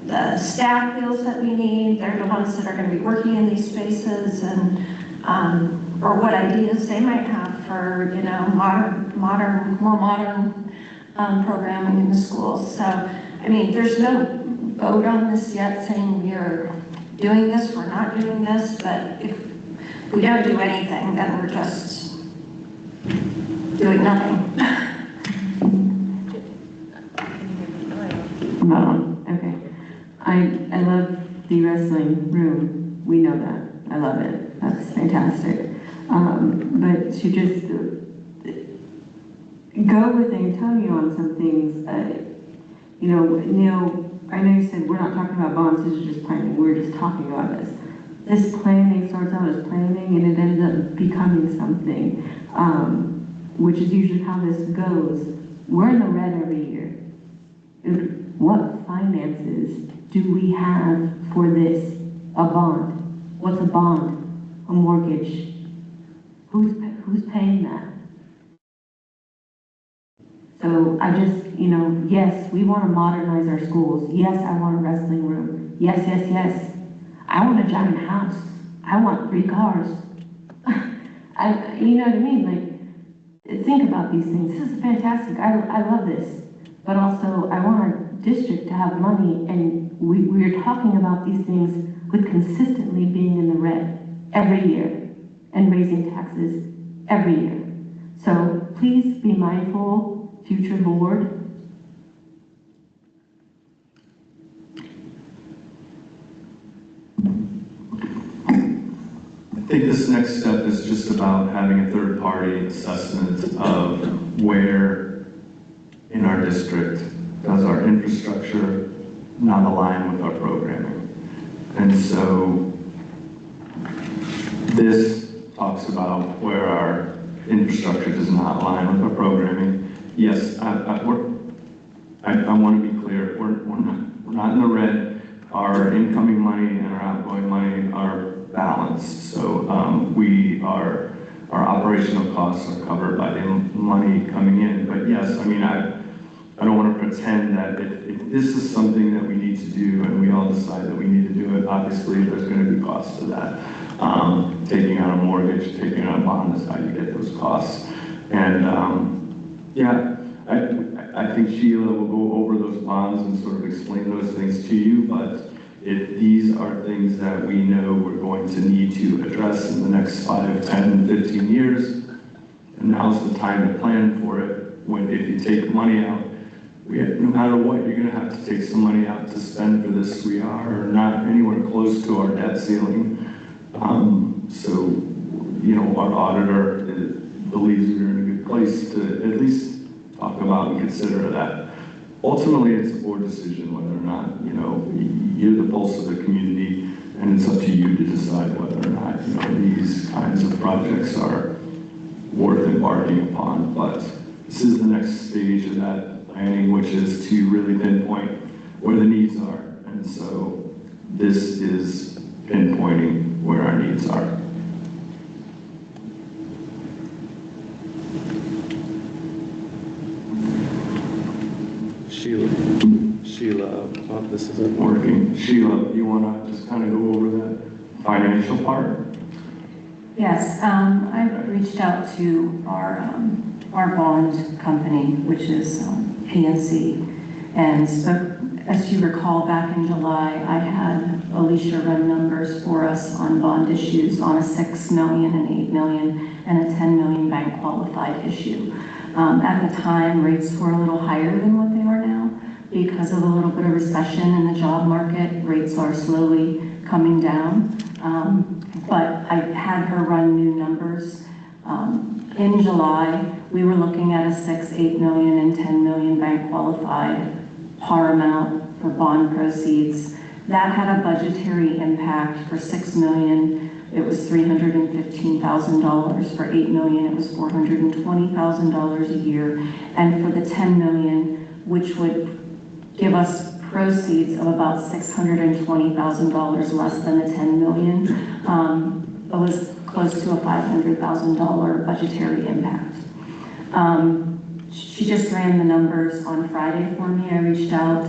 the staff feels that we need. They're the ones that are going to be working in these spaces, and or what ideas they might have for, you know, more modern programming in the schools. So, I mean, there's no vote on this yet saying we're doing this, we're not doing this, but if we don't do anything, then we're just doing nothing. Okay. I love the wrestling room. We know that. I love it. That's fantastic. But to just go with Antonio on some things, you know, Neil, I know you said we're not talking about bonds, this is just planning. We're just talking about this. This planning starts out as planning and it ends up becoming something, which is usually how this goes. We're in the red every year. What finances do we have for this? A bond. What's a bond? A mortgage. Who's paying that? So I just, you know, yes, we want to modernize our schools. Yes, I want a wrestling room. Yes, yes, yes. I want a giant house. I want 3 cars. You know what I mean? Like, think about these things. This is fantastic. I love this. But also, I want our district to have money, and we're talking about these things with consistently being in the red every year and raising taxes every year. So please be mindful, future board. I think this next step is just about having a third-party assessment of where in our district does our infrastructure not align with our programming. And so this talks about where our infrastructure does not align with our programming. Yes, I want to be clear, we're not in the red. Our incoming money and our outgoing money are balanced. So our operational costs are covered by the money coming in. But yes, I mean, I don't want to pretend that if this is something that we need to do and we all decide that we need to do it, obviously there's going to be costs to that. Taking out a mortgage, taking out a bond is how you get those costs. And yeah, I think Sheila will go over those bonds and sort of explain those things to you, but if these are things that we know we're going to need to address in the next 5, 10, 15 years, and now's the time to plan for it. If you take money out, no matter what, you're going to have to take some money out to spend for this. We are not anywhere close to our debt ceiling. So, you know, our auditor believes we're in a good place to at least talk about and consider that. Ultimately, it's a board decision whether or not, you know, you're the pulse of the community, and it's up to you to decide whether or not, you know, these kinds of projects are worth embarking upon. But this is the next stage of that planning, which is to really pinpoint where the needs are. And so this is pinpointing where our needs are. Sheila, this isn't working. Sheila, you want to just kind of go over that financial part? Yes, I've reached out to our bond company, which is PNC, and spoke, as you recall, back in July, I had Alicia run numbers for us on bond issues on a 6 million, an 8 million, and a 10 million bank qualified issue. At the time, rates were a little higher than what they are now because of a little bit of recession in the job market. Rates are slowly coming down, but I had her run new numbers. In July, we were looking at a 6, 8 million, and 10 million bank qualified par amount for bond proceeds. That had a budgetary impact. For 6 million, it was $315,000. For 8 million, it was $420,000 a year. And for the 10 million, which would give us proceeds of about $620,000 less than the 10 million, it was close to a $500,000 budgetary impact. She just ran the numbers on Friday for me. I reached out.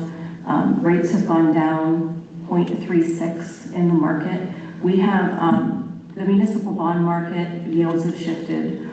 Rates have gone down 0.36 in the market. We have the municipal bond market yields have shifted.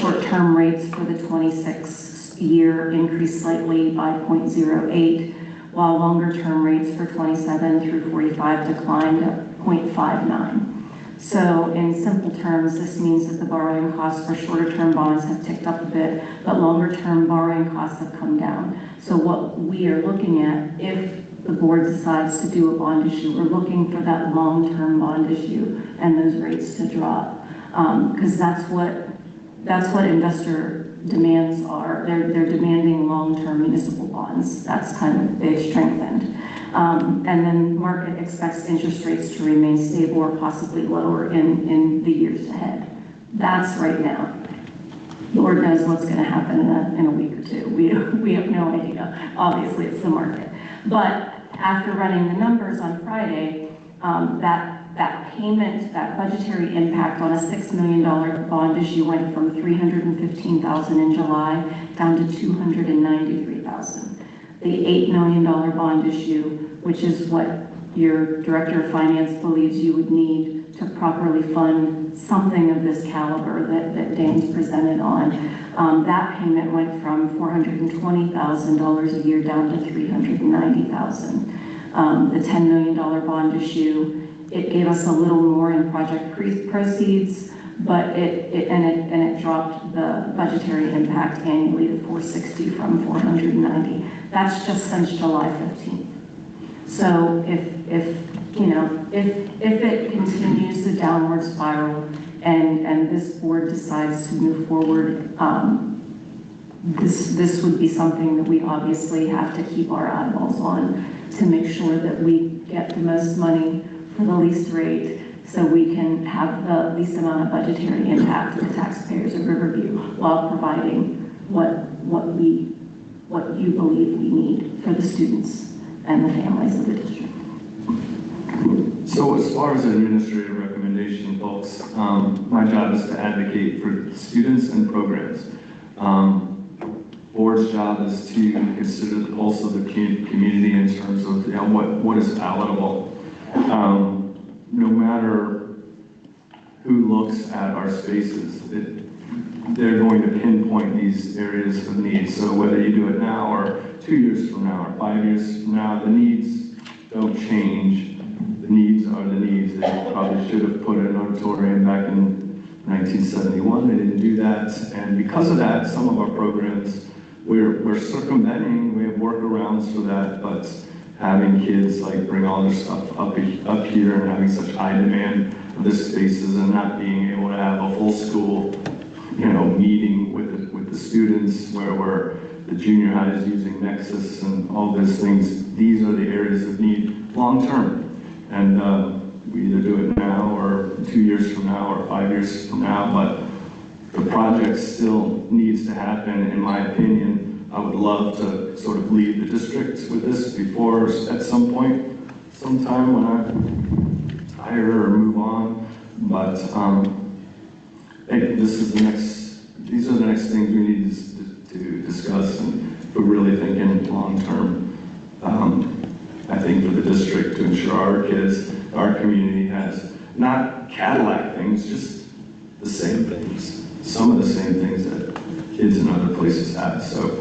Short-term rates for the 26 year increased slightly by 0.08, while longer-term rates for 27 through 45 declined at 0.59. So in simple terms, this means that the borrowing costs for shorter-term bonds have ticked up a bit, but longer-term borrowing costs have come down. So what we are looking at, if the board decides to do a bond issue, we're looking for that long-term bond issue and those rates to drop, because that's what investor demands are. They're demanding long-term municipal bonds. That's kind of, they've strengthened. And then market expects interest rates to remain stable or possibly lower in the years ahead. That's right now. Lord knows what's going to happen in a week or two. We have no idea. Obviously, it's the market. But after running the numbers on Friday, that payment, that budgetary impact on a $6 million bond issue went from $315,000 in July down to $293,000. The $8 million bond issue, which is what your director of finance believes you would need to properly fund something of this caliber that Dane's presented on, that payment went from $420,000 a year down to $390,000. The $10 million bond issue, it gave us a little more in project proceeds, but it dropped the budgetary impact annually to $460 from $490. That's just since July 15th. So if it continues the downward spiral and this board decides to move forward, this would be something that we obviously have to keep our eyeballs on to make sure that we get the most money for the least rate, so we can have the least amount of budgetary impact to the taxpayers of Riverview while providing what you believe we need for the students and the families of the district. So as far as an administrative recommendation, folks, my job is to advocate for students and programs. Board's job is to consider the pulse of the community in terms of what is palatable. No matter who looks at our spaces, they're going to pinpoint these areas of need. So whether you do it now or 2 years from now or 5 years from now, the needs don't change. The needs are the needs. They probably should have put an auditorium back in 1971. They didn't do that. And because of that, some of our programs, we're circumventing, we have workarounds for that, but having kids like bring all their stuff up here and having such high demand of the spaces and not being able to have a full school, meeting with the students where the junior high is using Nexus and all those things. These are the areas of need long term. And we either do it now or 2 years from now or 5 years from now, but the project still needs to happen, in my opinion. I would love to sort of leave the district with this before, at some point, sometime when I retire or move on. But these are the next things we need to discuss, and we're really thinking long term. I think for the district to ensure our kids, our community has not Cadillac things, just the same things, some of the same things that kids in other places have. So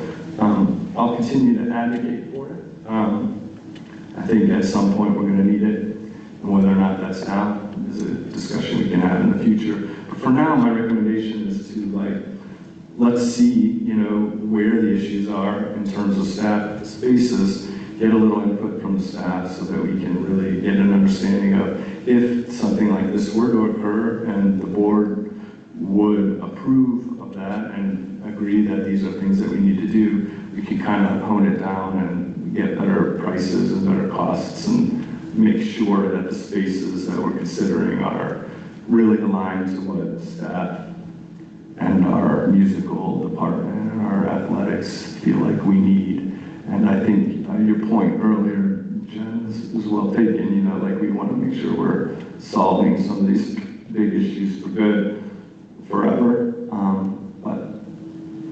I'll continue to advocate for it. I think at some point we're going to need it. And whether or not that's now is a discussion we can have in the future. But for now, my recommendation is to let's see, where the issues are in terms of staff spaces, get a little input from the staff so that we can really get an understanding of if something like this were to occur and the board would approve of that and agree that these are things that we need to do, we can kind of hone it down and get better prices and better costs and make sure that the spaces that we're considering are really aligned to what staff and our musical department and our athletics feel like we need. And I think your point earlier, Jen, is well taken. We want to make sure we're solving some of these big issues for good forever.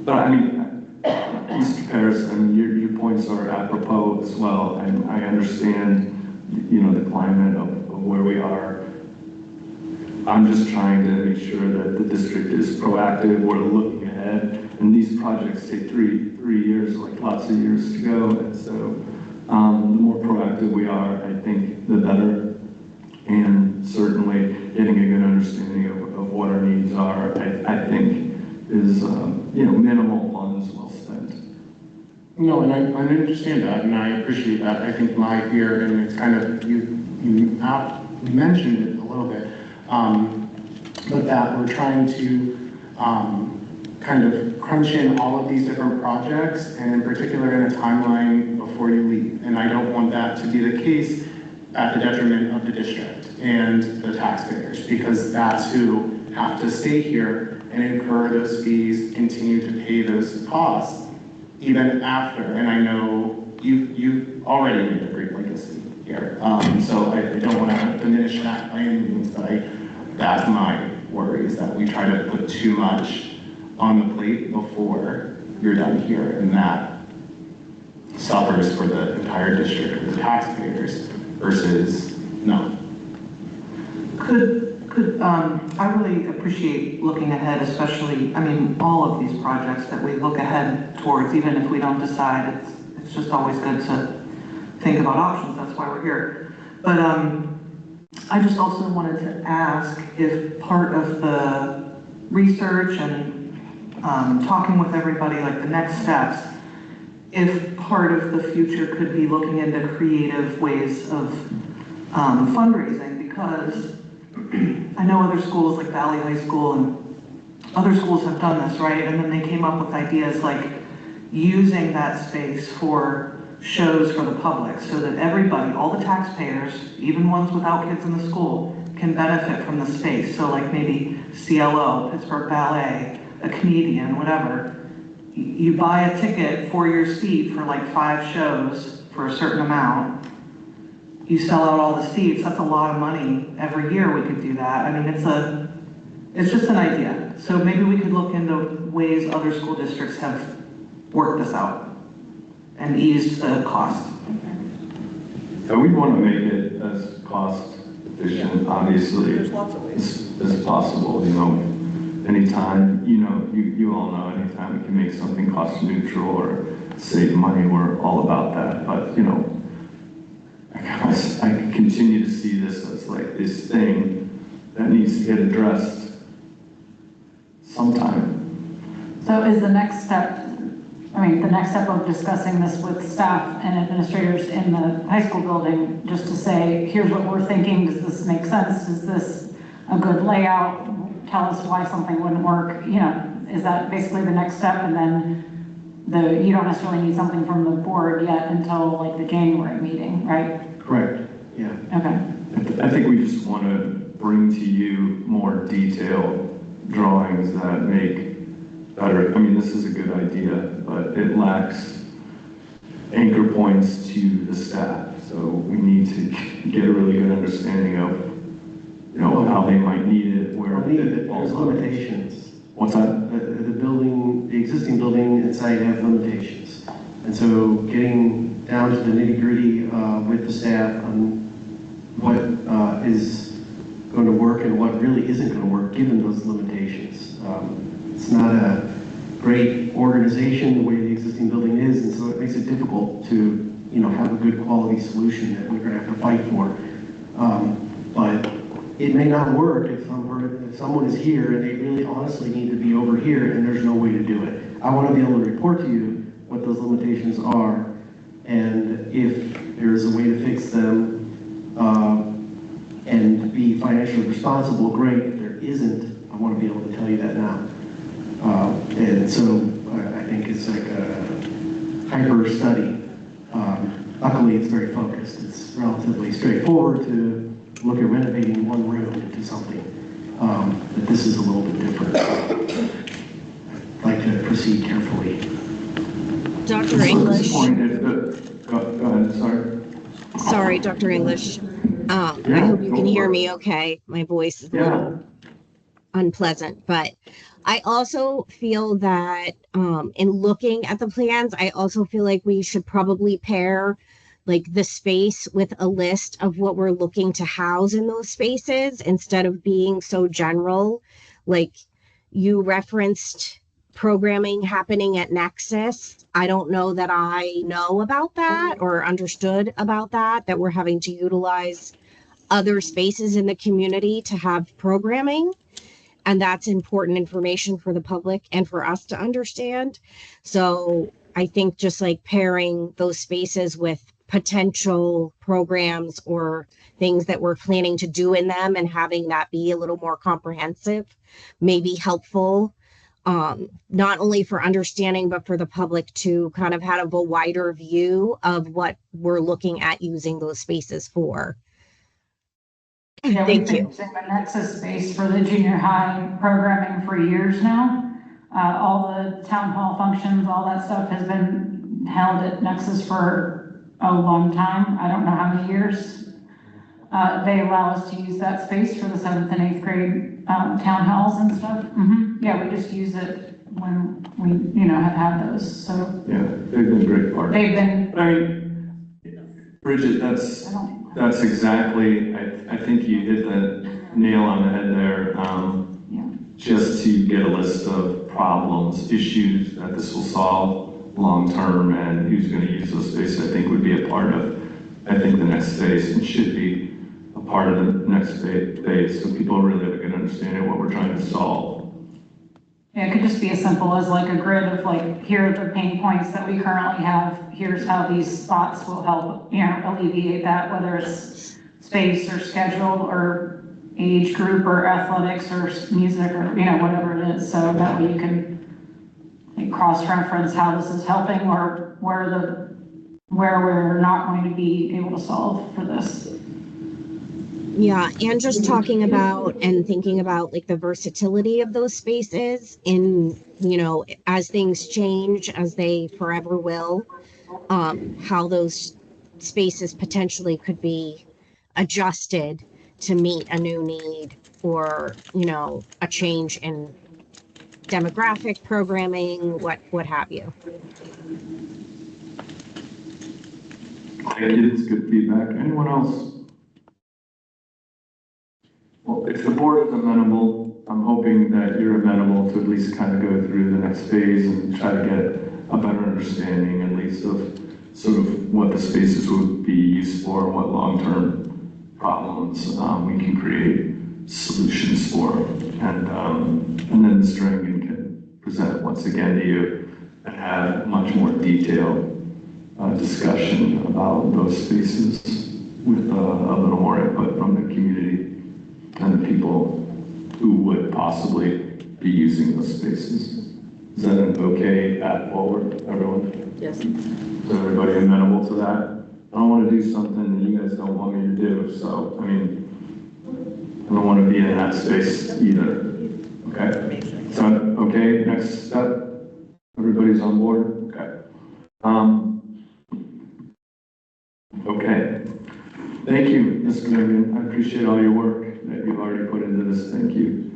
But I mean, Mr. Paris, your points are apropos as well. And I understand, the climate of where we are. I'm just trying to make sure that the district is proactive. We're looking ahead, and these projects take three years, lots of years to go. And so, the more proactive we are, I think, the better. And certainly, getting a good understanding of what our needs are, I think, is minimal funds well spent. No, and I understand that, and I appreciate that. I think my fear, and it's kind of, you mentioned it a little bit, but that we're trying to kind of crunch in all of these different projects, and in particular in a timeline before you leave. And I don't want that to be the case at the detriment of the district and the taxpayers, because that's who have to stay here and incur those fees, continue to pay those costs, even after. And I know you've already made a great legacy here. So I don't want to diminish that by any means, but that's my worry, is that we try to put too much on the plate before you're done here, and that suffers for the entire district or the taxpayers versus no. I really appreciate looking ahead, especially, all of these projects that we look ahead towards, even if we don't decide, it's just always good to think about options. That's why we're here. But I just also wanted to ask if part of the research and talking with everybody, the next steps, if part of the future could be looking into creative ways of fundraising, because I know other schools like Valley High School and other schools have done this, right? And then they came up with ideas like using that space for shows for the public so that everybody, all the taxpayers, even ones without kids in the school, can benefit from the space. So maybe CLO, Pittsburgh Ballet, a comedian, whatever. You buy a ticket for your seat for 5 shows for a certain amount. You sell out all the seats, that's a lot of money. Every year we could do that. It's just an idea. So maybe we could look into ways other school districts have worked this out and eased the cost. So we want to make it as cost efficient, obviously, as possible. Anytime, you all know, anytime we can make something cost neutral or save money, we're all about that. But, I continue to see this as this thing that needs to get addressed sometime. So is the next step, the next step of discussing this with staff and administrators in the high school building, just to say, here's what we're thinking, does this make sense? Is this a good layout? Tell us why something wouldn't work. Is that basically the next step? And then you don't necessarily need something from the board yet until the January meeting, right? Correct, yeah. Okay. I think we just want to bring to you more detailed drawings that make better. This is a good idea, but it lacks anchor points to the staff. So we need to get a really good understanding of, how they might need it, where there's limitations. What's that? The existing building inside have limitations. And so getting down to the nitty-gritty with the staff on what is going to work and what really isn't going to work given those limitations. It's not a great organization the way the existing building is, and so it makes it difficult to have a good quality solution that we're going to have to fight for. But it may not work if someone is here and they really honestly need to be over here and there's no way to do it. I want to be able to report to you what those limitations are, and if there's a way to fix them and be financially responsible, great. If there isn't, I want to be able to tell you that now. And so I think it's like a hyper study. Luckily, it's very focused. It's relatively straightforward to look at renovating one room into something. But this is a little bit different. I'd like to proceed carefully. Dr. English. Go ahead, sorry. Sorry, Dr. English. I hope you can hear me okay. My voice is a little unpleasant, but I also feel that in looking at the plans, I also feel like we should probably pair like the space with a list of what we're looking to house in those spaces instead of being so general. Like you referenced programming happening at Nexus. I don't know that I know about that or understood about that we're having to utilize other spaces in the community to have programming. And that's important information for the public and for us to understand. So I think just like pairing those spaces with potential programs or things that we're planning to do in them and having that be a little more comprehensive may be helpful, not only for understanding, but for the public to kind of have a wider view of what we're looking at using those spaces for. Yeah, Thank we've you. been using the Nexus space for the junior high programming for years now. All the town hall functions, all that stuff has been held at Nexus for a long time. I don't know how many years. They allow us to use that space for the 7th and 8th grade town halls and stuff. Yeah, we just use it when we, have had those, so. Yeah, they've been great partners. They've been. I mean, Bridget, that's exactly, I think you hit the nail on the head there. Just to get a list of problems, issues that this will solve long-term and who's going to use those spaces, I think would be a part of, the next phase and should be a part of the next phase so people really have a good understanding of what we're trying to solve. Yeah, it could just be as simple as like a grid of like, here are the pain points that we currently have. Here's how these spots will help, alleviate that, whether it's space or schedule or age group or athletics or music or, whatever it is. So that way you can like, cross-reference how this is helping or where we're not going to be able to solve for this. Yeah, and just talking about and thinking about like the versatility of those spaces in, as things change, as they forever will, how those spaces potentially could be adjusted to meet a new need or, a change in demographic programming, what have you. Thank you, it's good feedback. Anyone else? Well, if the board is amenable, I'm hoping that you're amenable to at least kind of go through the next phase and try to get a better understanding at least of sort of what the spaces would be used for and what long-term problems we can create solutions for. And then Mr. Engen can present once again to you and have much more detailed discussion about those spaces with a little more input from the community and the people who would possibly be using those spaces. Is that an okay path forward, everyone? Yes. Is everybody amenable to that? I don't want to do something that you guys don't want me to do, so, I don't want to be in that space either, okay? So, okay, next step, everybody's on board, okay. Okay, thank you, Mr. Morgan. I appreciate all your work that you've already put into this, thank you.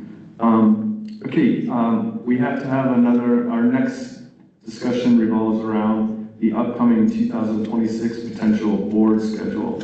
We have to have our next discussion revolves around the upcoming 2026 potential board schedule.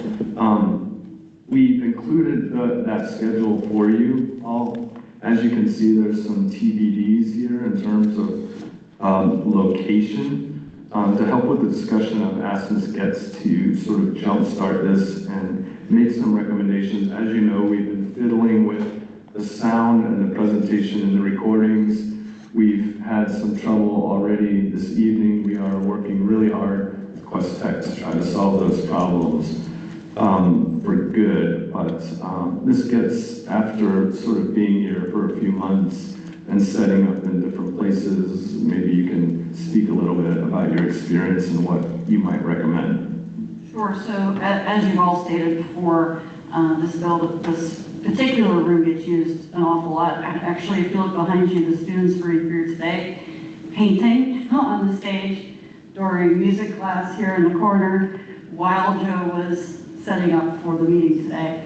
We've included that schedule for you all. As you can see, there's some TBDs here in terms of location. To help with the discussion, I've asked Ms. Getz to sort of jumpstart this and make some recommendations. As you know, we've been fiddling with the sound and the presentation and the recordings. We've had some trouble already this evening. We are working really hard with Quest Tech to try to solve those problems for good. But this gets, after sort of being here for a few months and setting up in different places, maybe you can speak a little bit about your experience and what you might recommend. Sure. So as you've all stated before, this particular room gets used an awful lot. Actually, if you look behind you, the students were here today painting on the stage during music class here in the corner while Joe was setting up for the meeting today.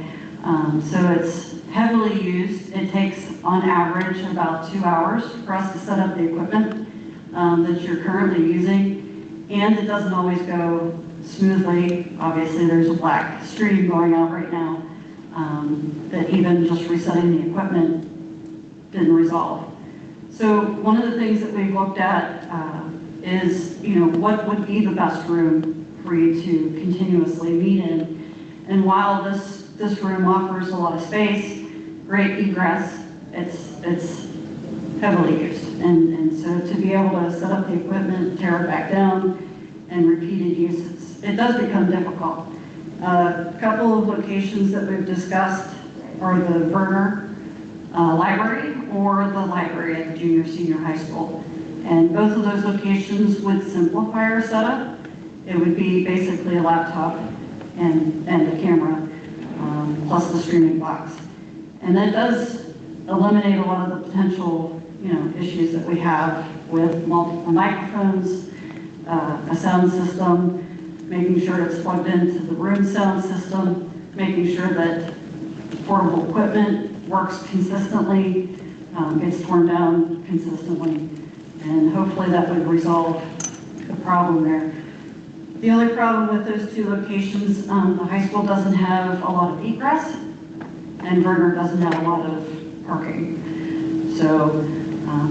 So it's heavily used. It takes on average about 2 hours for us to set up the equipment that you're currently using, and it doesn't always go smoothly. Obviously, there's a black stream going out right now that even just resetting the equipment didn't resolve. So one of the things that we've looked at is, what would be the best room for you to continuously meet in. And while this room offers a lot of space, great egress, it's heavily used. And so to be able to set up the equipment, tear it back down, and repeated uses, it does become difficult. A couple of locations that we've discussed are the Verner Library or the library at the junior senior high school. And both of those locations would simplify our setup. It would be basically a laptop and a camera, plus the streaming box. And that does eliminate a lot of the potential, issues that we have with multiple microphones, a sound system, making sure it's plugged into the room sound system, making sure that portable equipment works consistently, gets torn down consistently, and hopefully that would resolve the problem there. The only problem with those two locations, the high school doesn't have a lot of egress, and Verner doesn't have a lot of parking. So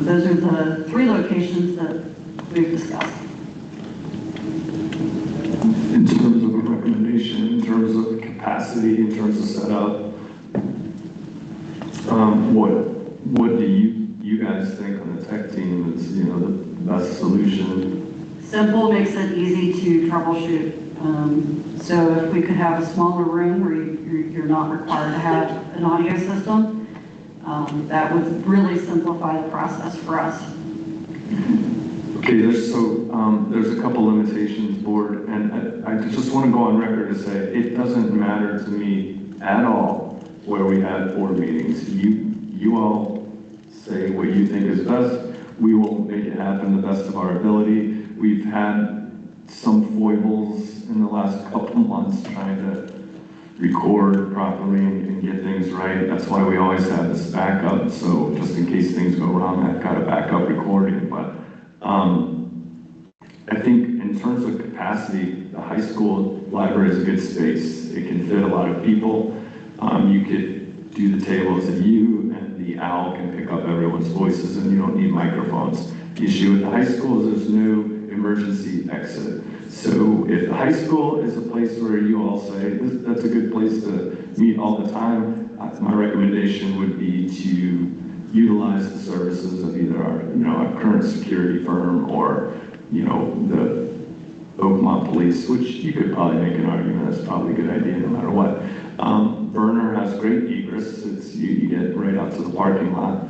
those are the 3 locations that we've discussed. In terms of a recommendation, in terms of capacity, in terms of setup, what do you guys think on the tech team is the best solution? Simple makes it easy to troubleshoot. So if we could have a smaller room where you're not required to have an audio system, that would really simplify the process for us. Okay, there's a couple limitations, board, and I just want to go on record to say it doesn't matter to me at all where we have board meetings. You all say what you think is best. We will make it happen the best of our ability. We've had some foibles in the last couple months trying to record properly and get things right. That's why we always have this backup. So just in case things go wrong, I've got a backup recording. But I think in terms of capacity, the high school library is a good space. It can fit a lot of people. You could do the tables and you and the owl can pick up everyone's voices and you don't need microphones. The issue with the high school is there's no emergency exit. So if the high school is a place where you all say, that's a good place to meet all the time, my recommendation would be to utilize the services of either our current security firm or, the Oakmont Police, which you could probably make an argument that's probably a good idea no matter what. Verner has great egress. You get right out to the parking lot.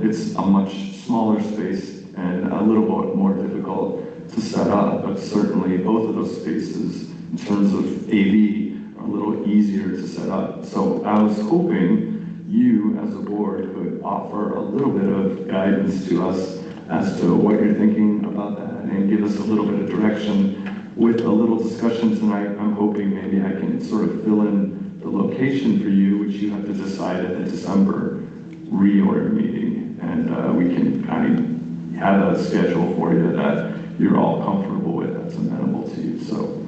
It's a much smaller space and a little bit more difficult to set up, but certainly both of those spaces, in terms of AV, are a little easier to set up. So I was hoping you, as a board, could offer a little bit of guidance to us as to what you're thinking about that and give us a little bit of direction. With a little discussion tonight, I'm hoping maybe I can sort of fill in the location for you, which you have to decide at the December reorg meeting, and we can kind of have a schedule for you that you're all comfortable with, that's amenable to you. So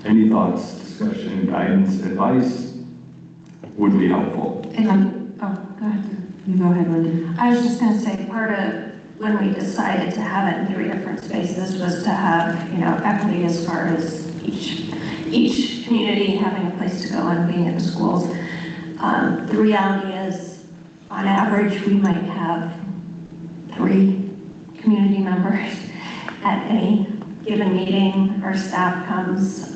any thoughts, discussion, guidance, advice would be helpful. Go ahead. You go ahead, Linda. I was just going to say, part of when we decided to have it in 3 different spaces was to have, equity as far as each community having a place to go and being in the schools. The reality is, on average, we might have 3 community members at any given meeting. Our staff comes.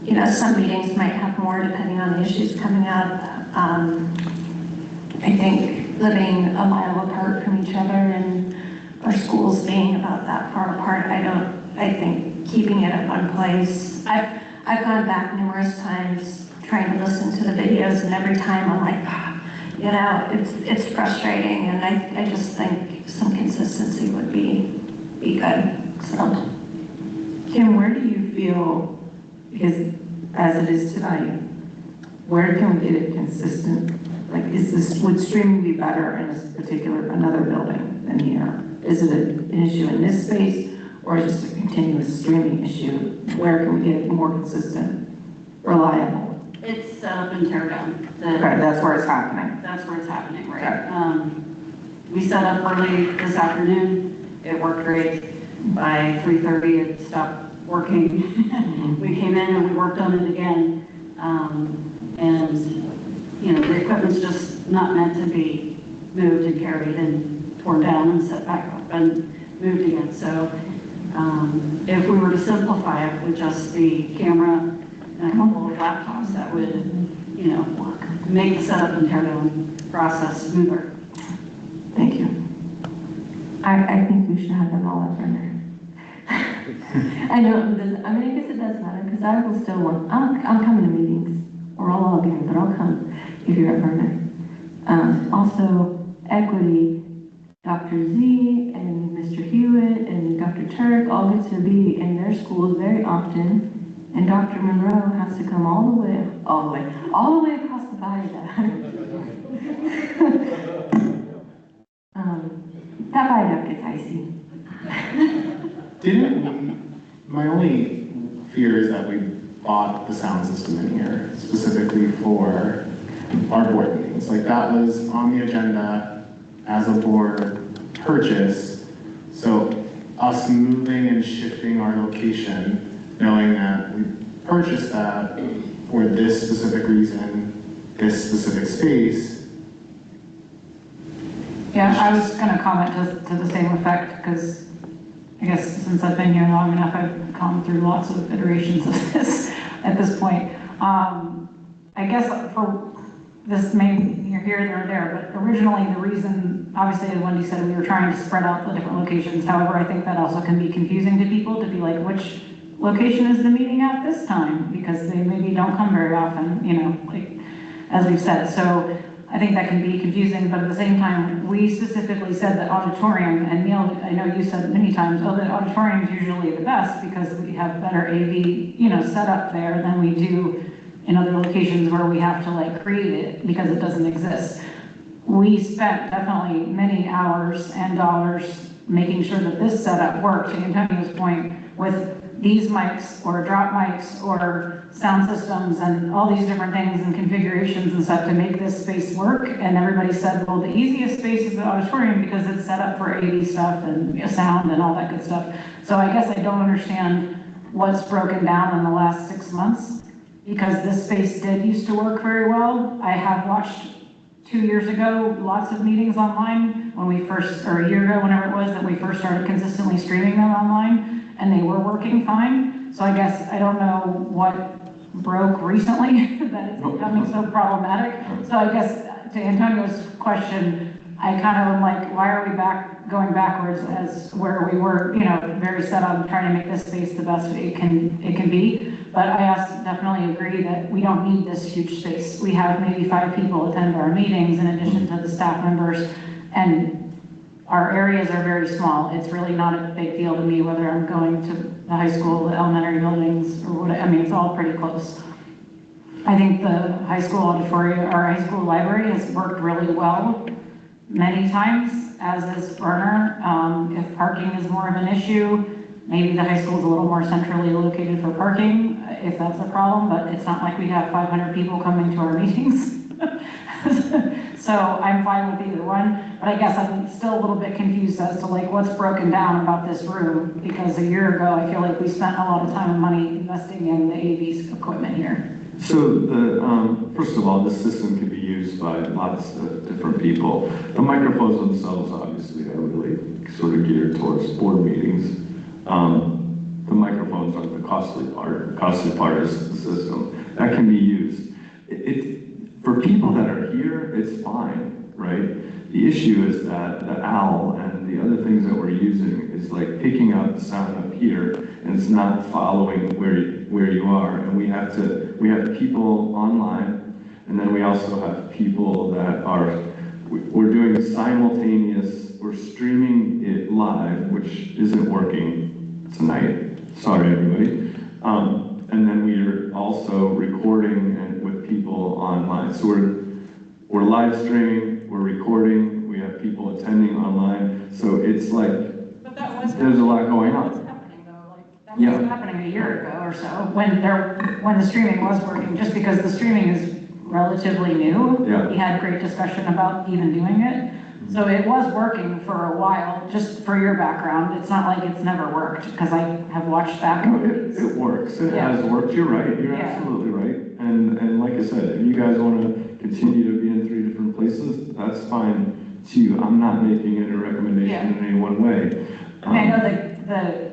You know, some meetings might have more depending on the issues coming up. I think living a mile apart from each other and our schools being about that far apart, I think keeping it at one place. I've gone back numerous times trying to listen to the videos, and every time I'm like, you know, it's frustrating, and I just think some consistency would be good. So, Kim, where do you feel, because as it is tonight, where can we get it consistent? Like, would streaming be better in another building than here? Is it an issue in this space, or is it a continuous streaming issue? Where can we get it more consistent, reliable? It's set up and tear down. Okay, that's where it's happening. That's where it's happening, right? Okay. We set up early this afternoon. It worked great. By 3:30, it stopped working. We came in and we worked on it again. And, you know, the equipment's just not meant to be moved and carried and torn down and set back up and moved again. So if we were to simplify it with just the camera and a couple of laptops, that would, you know, make the setup and tear down process smoother. Thank you. I think we should have them all up runner. I know, I mean, I guess it does matter, because I will still want, I'm coming to meetings, or I'll log in, but I'll come if you're at burner. Also, equity, Dr. Z and Mr. Hewitt and Dr. Turk all get to be in their schools very often, and Dr. Monroe has to come all the way across the viaduct. That viaduct gets icy. My only fear is that we bought the sound system in here specifically for our board meetings. Like, that was on the agenda as a board purchase. So us moving and shifting our location, knowing that we purchased that for this specific reason, this specific space. Yeah, I was going to comment to the same effect, because I guess since I've been here long enough, I've gone through lots of iterations of this at this point. I guess for this may be here, there, or there, but originally the reason, obviously, as Wendy said, we were trying to spread out the different locations. However, I think that also can be confusing to people to be like, which location is the meeting at this time? Because they maybe don't come very often, you know, like, as we've said. So I think that can be confusing, but at the same time, we specifically said that auditorium, and Neil, I know you said many times, oh, the auditorium is usually the best because we have better AV, you know, set up there than we do in other locations where we have to like create it because it doesn't exist. We spent definitely many hours and dollars making sure that this setup worked, to Antonio's point, with these mics or drop mics or sound systems and all these different things and configurations and stuff to make this space work. And everybody said, well, the easiest space is the auditorium because it's set up for AV stuff and sound and all that good stuff. So I guess I don't understand what's broken down in the last 6 months, because this space did used to work very well. I have watched 2 years ago lots of meetings online when we first, or a year ago, whenever it was, that we first started consistently streaming them online, and they were working fine. So I guess I don't know what broke recently that it's becoming so problematic. So I guess to Antonio's question, I kind of am like, why are we going backwards as where we were, you know, very set on trying to make this space the best it can be. But I also definitely agree that we don't need this huge space. We have maybe 5 people attend our meetings in addition to the staff members, and our areas are very small. It's really not a big deal to me whether I'm going to the high school, the elementary buildings, or what. I mean, it's all pretty close. I think the high school auditorium or high school library has worked really well many times, as is Burner. If parking is more of an issue, maybe the high school is a little more centrally located for parking, if that's a problem, but it's not like we have 500 people coming to our meetings. So I'm fine with either one. but I guess I'm still a little bit confused as to like what's broken down about this room, because a year ago, I feel like we spent a lot of time and money investing in the AV equipment here. So first of all, the system can be used by lots of different people. The microphones themselves, obviously, are really sort of geared towards board meetings. The microphones aren't the costly part. The costly part is the system. That can be used. For people that are here, it's fine, right? The issue is that the owl and the other things that we're using is like picking up the sound up here, and it's not following where you are. And we have people online, and then we also have people that we're doing simultaneous, we're streaming it live, which isn't working tonight. Sorry, everybody. And then we are also recording and with people online. So we're live streaming, we're recording, we have people attending online. So it's like, there's a lot going on. That was happening a year ago or so, when the streaming was working, just because the streaming is relatively new. Yeah. We had great discussion about even doing it. So it was working for a while. Just for your background, it's not like it's never worked, because I have watched back. No, it works. It has worked. You're right. You're absolutely right. And like I said, if you guys want to continue to be in 3 different places, that's fine too. I'm not making it a recommendation in any one way. I know the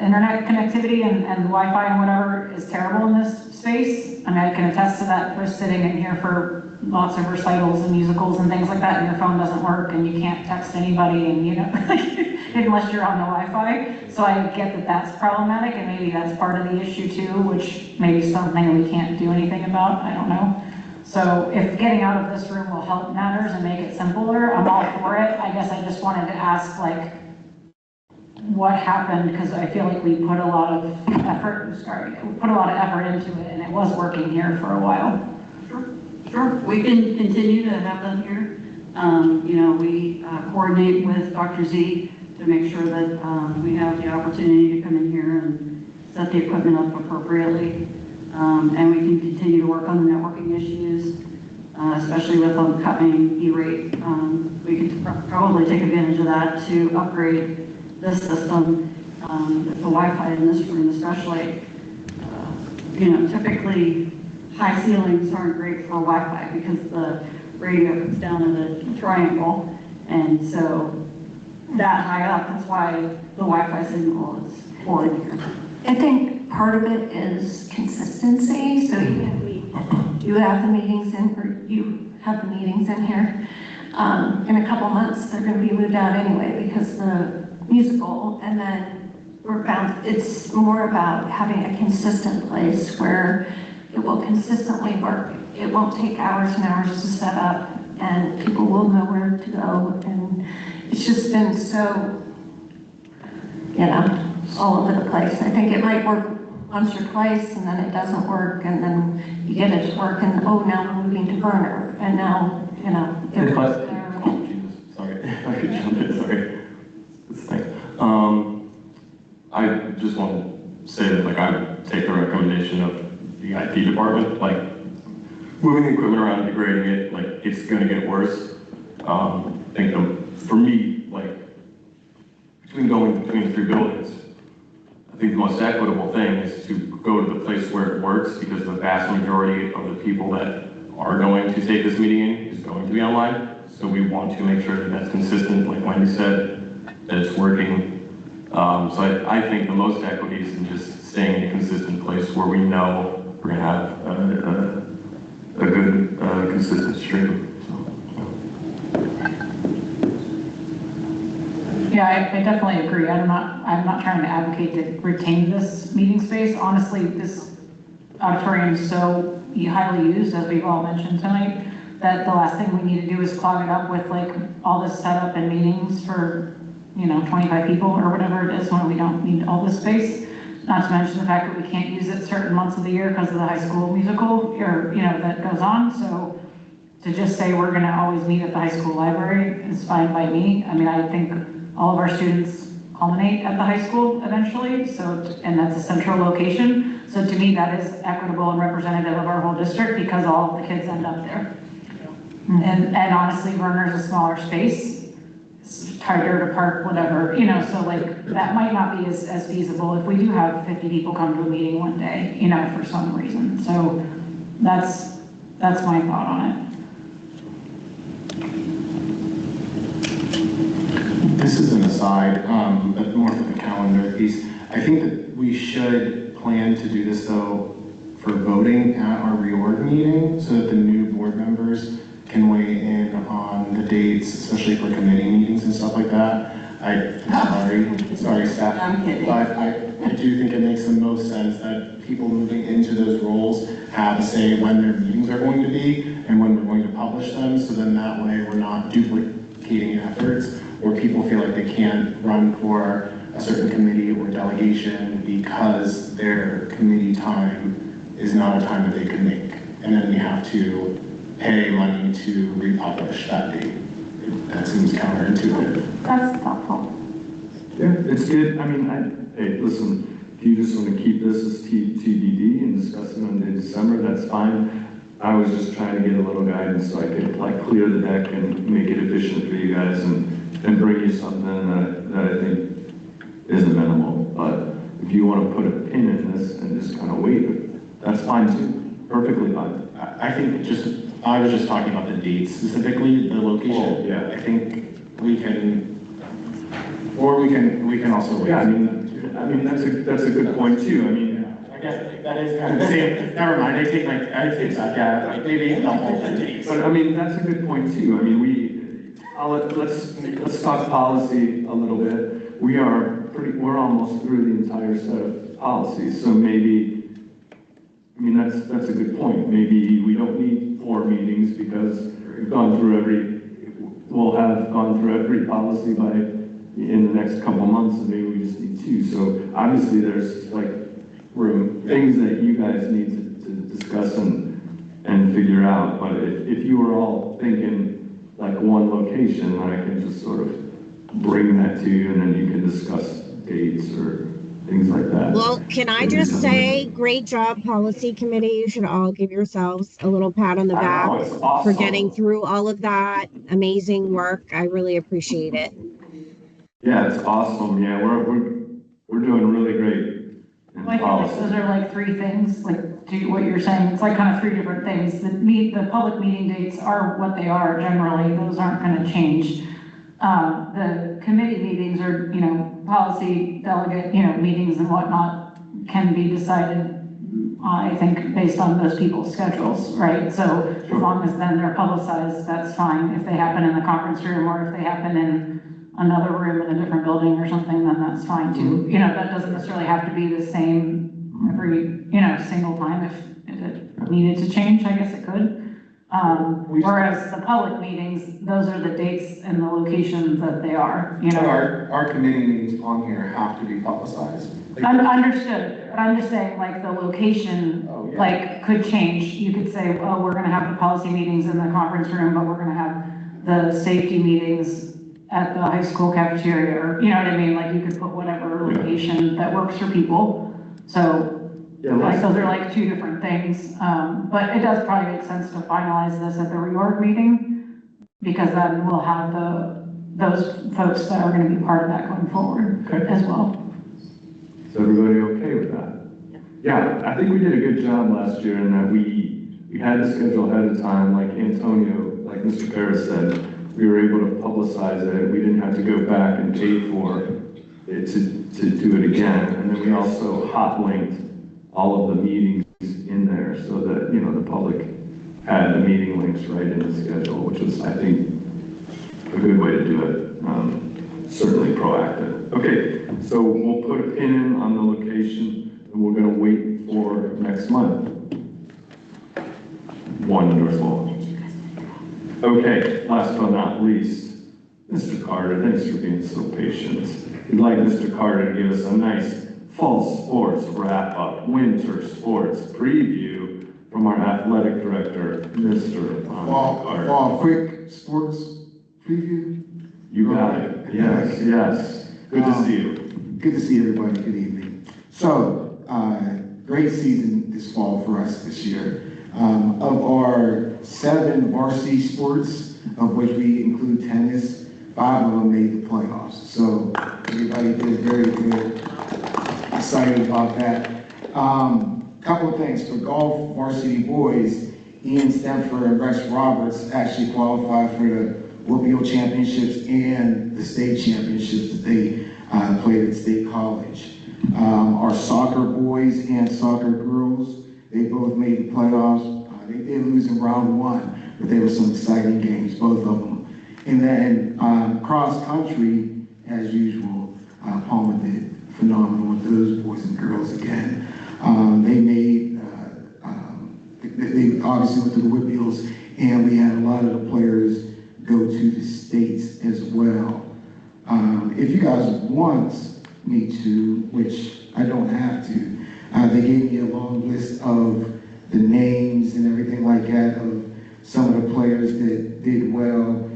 internet connectivity and the Wi-Fi and whatever is terrible in this space. I mean, I can attest to that for sitting in here for lots of recitals and musicals and things like that, and your phone doesn't work and you can't text anybody, and you know, unless you're on the Wi-Fi. So I get that that's problematic, and maybe that's part of the issue too, which may be something we can't do anything about, I don't know. So if getting out of this room will help matters and make it simpler, I'm all for it. I guess I just wanted to ask, like, what happened, because I feel like we put a lot of effort into it, and it was working here for a while. Sure, we can continue to have them here. You know, we coordinate with Dr. Z to make sure that we have the opportunity to come in here and set the equipment up appropriately. And we can continue to work on the networking issues, especially with upcoming E-rate. We could probably take advantage of that to upgrade this system, the Wi-Fi in this room especially. You know, typically high ceilings aren't great for Wi-Fi because the radio comes down in a triangle, and so that high up, that's why the Wi-Fi signal is poor in here. I think part of it is consistency. So even if we do have the meetings in, or you have the meetings in here, in a couple months, they're going to be moved out anyway because the musical, and then we're found it's more about having a consistent place where it will consistently work. It won't take hours and hours to set up, and people will know where to go. And it's just been so, you know, all over the place. I think it might work once or twice, and then it doesn't work, and then you get it to work, and oh, now we're moving to burner, and now, you know, it works there. Sorry, if I could jump in, sorry. This thing. I just want to say that, like, I take the recommendation of the IT department, like, moving the equipment around, degrading it, like, it's gonna get worse. I think for me, like, going between the 3 buildings, I think the most equitable thing is to go to the place where it works, because the vast majority of the people that are going to take this meeting in is going to be online. So we want to make sure that that's consistent, like Wendy said, that it's working. So I think the most equity is in just staying in a consistent place where we know we're gonna have a good, consistent stream. Yeah, I definitely agree. I'm not trying to advocate to retain this meeting space. Honestly, this auditorium is so highly used, as we've all mentioned tonight, that the last thing we need to do is clog it up with like all this setup and meetings for, you know, 25 people or whatever it is, when we don't need all this space. Not to mention the fact that we can't use it certain months of the year because of the high school musical, or, you know, that goes on. So to just say we're gonna always meet at the high school library is fine by me. I mean, I think all of our students culminate at the high school eventually, so, and that's a central location. So to me, that is equitable and representative of our whole district, because all of the kids end up there. And honestly, Verner's a smaller space, it's tighter to park, whatever, you know, so like, that might not be as feasible if we do have 50 people come to a meeting one day, you know, for some reason. So that's my thought on it. This is an aside, but more for the calendar piece. I think that we should plan to do this though for voting at our reorg meeting so that the new board members can weigh in on the dates, especially for committee meetings and stuff like that. Sorry, staff. I'm kidding. But I do think it makes the most sense that people moving into those roles have a say when their meetings are going to be and when we're going to publish them. So then that way we're not duplicating efforts where people feel like they can't run for a certain committee or delegation because their committee time is not a time that they can make. And then we have to pay money to republish that date. That seems counterintuitive. That's thoughtful. Yeah, it's good. I mean, hey, listen, if you just want to keep this as TBD and discuss it in December, that's fine. I was just trying to get a little guidance so I could like clear the deck and make it efficient for you guys and bring you something that I think is amenable. But if you want to put a pin in this and just kind of wait, that's fine too. Perfectly fine. I think I was just talking about the dates specifically, the location. Oh, yeah. I think we can also wait. Yeah, I mean that's a good point too. I mean, I guess that is kind of the same. Never mind. I take that. Yeah, like maybe the whole dates. but I mean that's a good point too. I mean let's talk policy a little bit. We're almost through the entire set of policies, so maybe. I mean, that's a good point. Maybe we don't need 4 meetings because we'll have gone through every policy in the next couple months, and maybe we just need 2. So obviously there's like things that you guys need to discuss and figure out. But if you were all thinking like one location, then I can just sort of bring that to you and then you can discuss dates or things like that. Well, can I just say, great job, policy committee. You should all give yourselves a little pat on the back It's awesome. for getting through all of that. Amazing work. I really appreciate it. Yeah, it's awesome. Yeah, we're doing really great in Well, I feel like policy. those are like 3 things, like to what you're saying, it's like kind of 3 different things. The public meeting dates are what they are generally, those aren't gonna change. The committee meetings are, you know, policy delegate, you know, meetings and whatnot can be decided, I think, based on those people's schedules, right? So as long as then they're publicized, that's fine. If they happen in the conference room or if they happen in another room in a different building or something, then that's fine too. You know, that doesn't necessarily have to be the same every, you know, single time. If it needed to change, I guess it could. Whereas the public meetings, those are the dates and the locations that they are, you know. Our committee meetings on here have to be publicized. Understood, but I'm just saying, like, the location, like, could change. You could say, oh, we're gonna have the policy meetings in the conference room, but we're gonna have the safety meetings at the high school cafeteria, or, you know what I mean? Like, you could put whatever location that works for people. So, like, those are like 2 different things. But it does probably make sense to finalize this at the reorg meeting, because then we'll have those folks that are gonna be part of that going forward as well. Is everybody okay with that? Yeah, I think we did a good job last year in that we had the schedule ahead of time, like Antonio, like Mr. Paris said, we were able to publicize it. We didn't have to go back and pay for it to do it again. And then we also hot linked all of the meetings in there so that, you know, the public had the meeting links right in the schedule, which was, I think, a good way to do it. Certainly proactive. Okay, so we'll put a pin in on the location and we're gonna wait for next month. Wonderful. Okay, last but not least, Mr. Carter, thanks for being so patient. We'd like Mr. Carter to give us a nice fall sports wrap-up, winter sports preview from our athletic director, Mr. Carter. Quick sports preview? You got it. Yes, yes. Good to see you. Good to see everybody. Good evening. So, great season this fall for us this year. Of our 7 varsity sports, of which we include tennis. 5 of them made the playoffs. So everybody did very good. Excited about that. Couple of things for golf varsity boys. Ian Stemfer and Rex Roberts actually qualified for the Riverview championships and the state championships that they played at State College. Our soccer boys and soccer girls, they both made the playoffs. They did lose in round 1, but there were some exciting games, both of them. And then cross country, as usual, Palmer did phenomenal with those boys and girls again. They made, they obviously went to the Whitfields, and we had a lot of the players go to the states as well. If you guys want me to, which I don't have to, they gave me a long list of the names and everything like that of some of the players that did well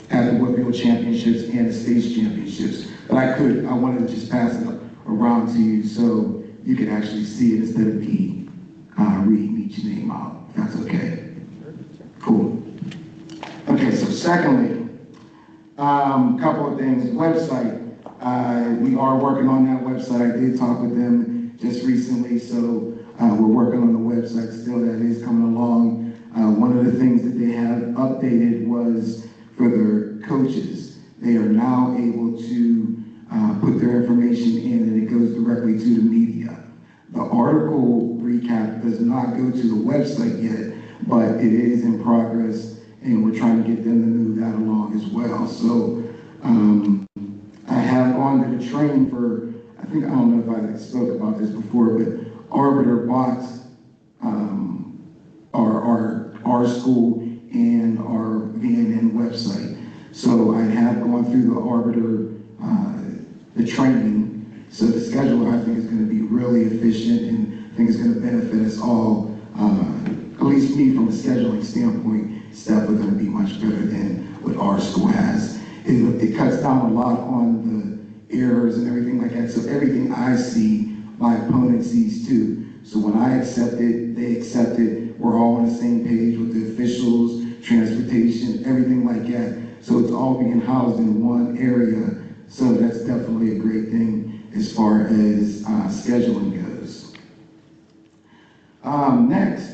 at the Whitfield Championships and the States Championships. But I wanted to just pass it around to you so you could actually see it instead of me reading each name out, if that's okay. Cool. Okay, so secondly, couple of things. Website. We are working on that website. I did talk with them just recently, so we're working on the website still. That is coming along. One of the things that they have updated was for their coaches. They are now able to put their information in, and it goes directly to the media. The article recap does not go to the website yet, but it is in progress, and we're trying to get them to move that along as well. So I have gone to the training for, I don't know if I spoke about this before, but Arbiter bought our school and our VNN website. So I have gone through the Arbiter, the training. So the schedule, I think, is going to be really efficient, and I think it's going to benefit us all. At least me, from a scheduling standpoint, staff are going to be much better than what our school has. It cuts down a lot on the errors and everything like that. So everything I see, my opponent sees too. So when I accept it, they accept it. We're all on the same page with the officials, transportation, everything like that. So it's all being housed in one area. So that's definitely a great thing as far as scheduling goes. Next,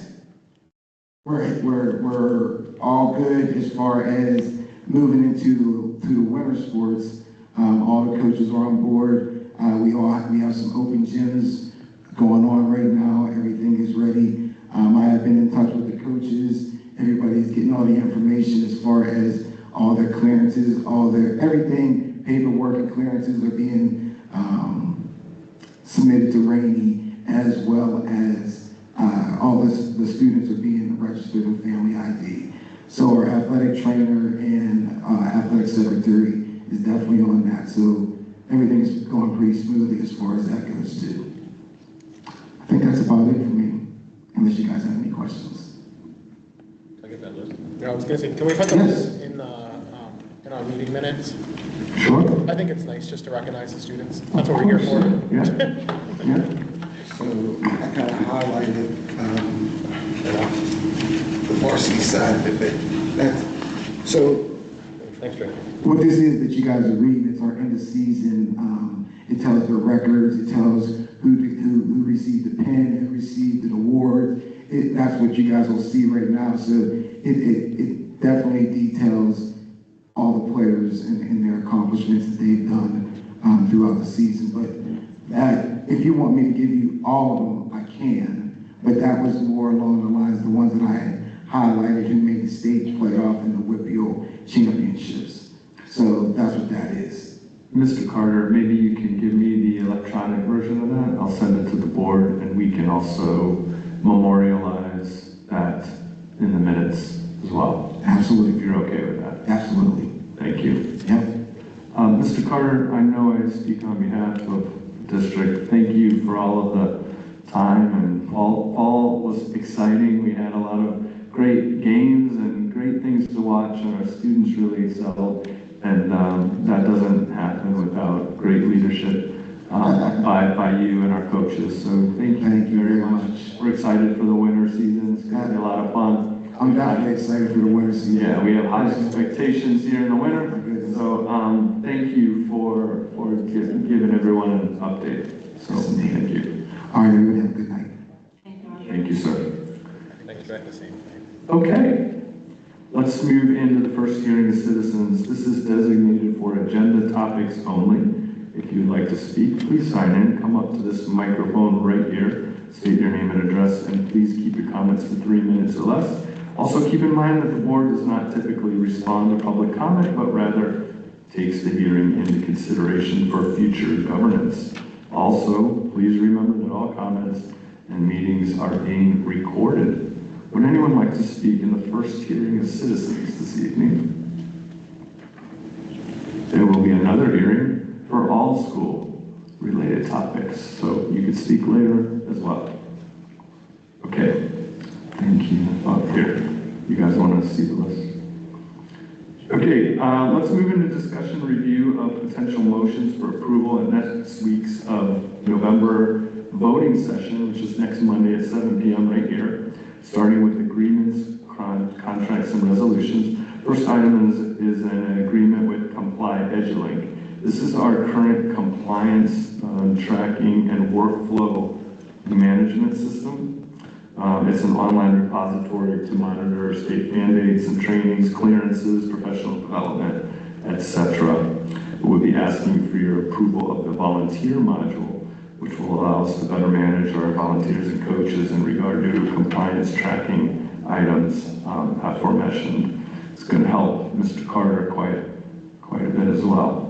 we're all good as far as moving into the winter sports. All the coaches are on board. We have some open gyms going on right now. Everything is ready. I have been in touch with the coaches. Everybody's getting all the information as far as all their clearances, everything, paperwork and clearances are being submitted to Rainey, as well as all the students are being registered with Family ID. So our athletic trainer and athletic secretary is definitely on that. So everything is going pretty smoothly as far as that goes too. I think that's about it for me, unless you guys have any questions. Can I get that list? Yeah, I was gonna say, can we put the list in our meeting minutes? Sure. I think it's nice just to recognize the students. That's what we're here for. Yeah. Yeah. So I kind of highlighted the varsity side of it. So Thanks, Drake. What this is that you guys are reading, it's our end of season. It tells their records. It tells who received the pen, who received an award. That's what you guys will see right now. So it definitely details all the players and their accomplishments that they've done throughout the season. But if you want me to give you all of them, I can. But that was more along the lines of the ones that I had highlighted who made the state playoff in the Whitfield championships. So that's what that is. Mr. Carter, maybe you can give me the electronic version of that. I'll send it to the board, and we can also memorialize that in the minutes as well. Absolutely. If you're okay with that. Absolutely. Thank you. Yep. Mr. Carter, I know I speak on behalf of the district. Thank you for all of the time, and fall was exciting. We had a lot of great games and great things to watch, and our students really excelled. And that doesn't happen without great leadership by you and our coaches. So thank you very much. We're excited for the winter season. It's going to be a lot of fun. I'm definitely excited for the winter season. Yeah, we have high expectations here in the winter. So thank you for giving everyone an update. So thank you. All right, everybody have a good night. Thank you, sir. Thanks, Becky. Okay, let's move into the first hearing of citizens. This is designated for agenda topics only. If you'd like to speak, please sign in, come up to this microphone right here, state your name and address, and please keep your comments to 3 minutes or less. Also keep in mind that the board does not typically respond to public comment, but rather takes the hearing into consideration for future governance. Also, please remember that all comments and meetings are being recorded. Would anyone like to speak in the first hearing of citizens this evening? There will be another hearing for all school-related topics, so you could speak later as well. Okay, thank you. Up here, you guys want to see the list? Okay, let's move into discussion review of potential motions for approval at next week's November voting session, which is next Monday at 7 p.m. right here, starting with agreements, contracts, and resolutions. First item is an agreement with Comply EduLink. This is our current compliance tracking and workflow management system. It's an online repository to monitor state mandates and trainings, clearances, professional development, etc. We'll be asking for your approval of the volunteer module, which will allow us to better manage our volunteers and coaches in regard to compliance tracking items aforementioned. It's going to help Mr. Carter quite a bit as well.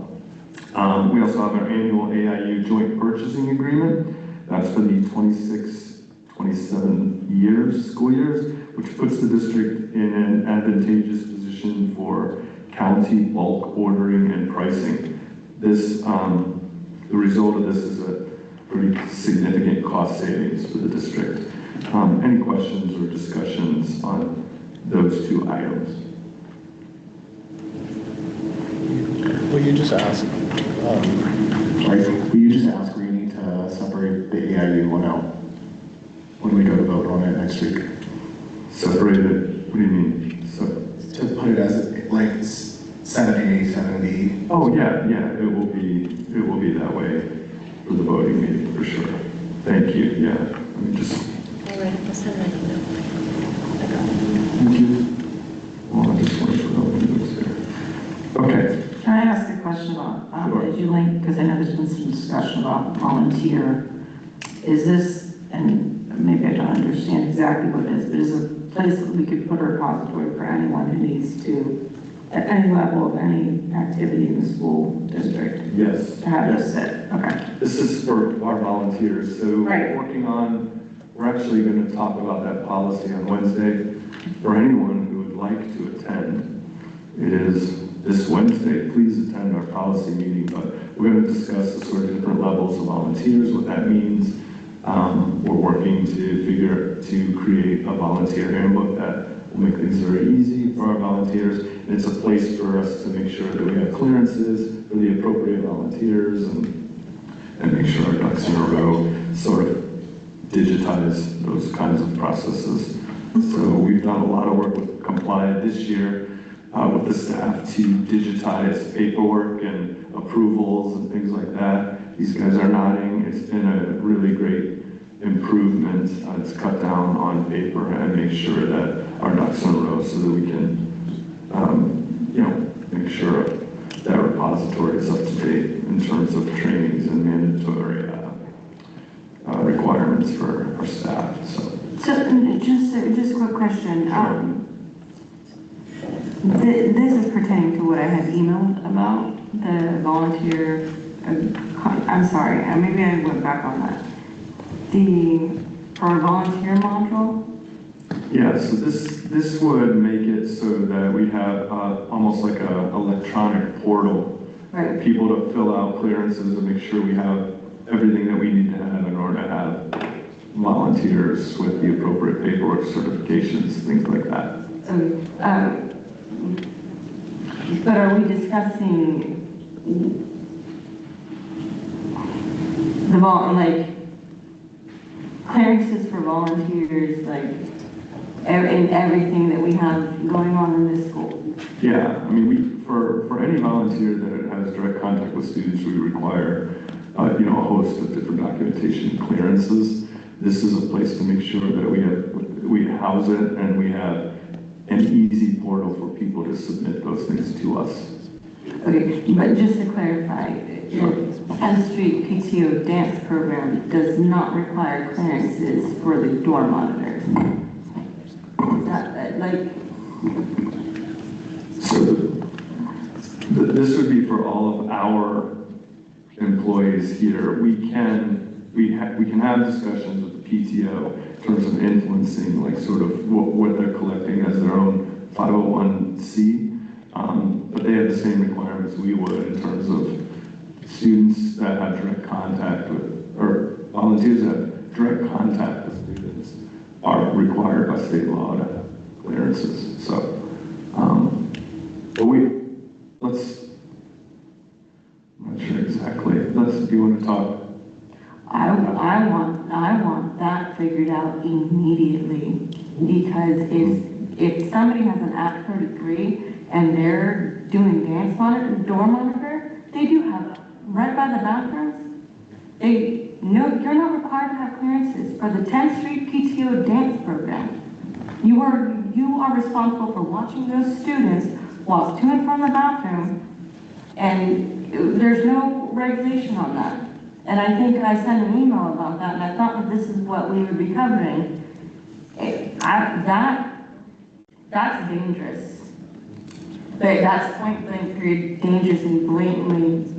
We also have our annual AIU joint purchasing agreement. That's for the 26-27 school years, which puts the district in an advantageous position for county bulk ordering and pricing. This, the result of this is a pretty significant cost savings for the district. Any questions or discussions on those two items? Will you just ask? Will you just ask where you need to separate the AIU one out when we go to vote on it next week? Separate it? What do you mean? To put it as like 7A, 7B. Oh yeah, it will be that way for the voting meeting for sure. Thank you. Yeah, let me just. I read this already. No, I got it. Thank you. Well, I just want to put open this here. Okay. Can I ask a question about EduLink? Because I know there's been some discussion about volunteer. Is this, and maybe I don't understand exactly what it is, but is it a place that we could put a repository for anyone who needs to, at any level of any activity in the school district? Yes. To have this sit? Okay. This is for our volunteers. So we're actually going to talk about that policy on Wednesday. For anyone who would like to attend, it is this Wednesday. Please attend our policy meeting, but we're going to discuss the sort of different levels of volunteers, what that means. We're working to create a volunteer handbook that will make things very easy for our volunteers. And it's a place for us to make sure that we have clearances for the appropriate volunteers and make sure our ducks in a row, sort of digitize those kinds of processes. So we've done a lot of work with Comply this year with the staff to digitize paperwork and approvals and things like that. These guys are nodding. It's been a really great improvement. It's cut down on paper and make sure that our ducks in a row so that we can, make sure that repository is up to date in terms of trainings and mandatory requirements for our staff. So just a quick question. This is pertaining to what I had emailed about the volunteer. I'm sorry, maybe I went back on that. For our volunteer module. Yeah, so this would make it so that we have almost like an electronic portal for people to fill out clearances and make sure we have everything that we need to have in order to have volunteers with the appropriate paperwork, certifications, things like that. But are we discussing, like, clearances for volunteers, like, in everything that we have going on in this school. Yeah, I mean, for any volunteer that has direct contact with students, we require, a host of different documentation clearances. This is a place to make sure that we house it and we have an easy portal for people to submit those things to us. Okay, but just to clarify, your 10th Street PTO dance program does not require clearances for the door monitors. So this would be for all of our employees here. We can have discussions with the PTO in terms of influencing, like, sort of what they're collecting as their own 501c. But they have the same requirements we would in terms of students that have direct contact with, or volunteers that have direct contact with students are required by state law to have clearances. So, but I'm not sure exactly. Do you want to talk? I want that figured out immediately, because if somebody has an Act 33 and they're doing door monitor, they do have, right by the bathrooms, you're not required to have clearances for the 10th Street PTO dance program. You are responsible for watching those students walk to and from the bathroom, and there's no regulation on that. And I think I sent an email about that, and I thought that this is what we would be covering. That's dangerous. But that's point blank period dangerous and blatantly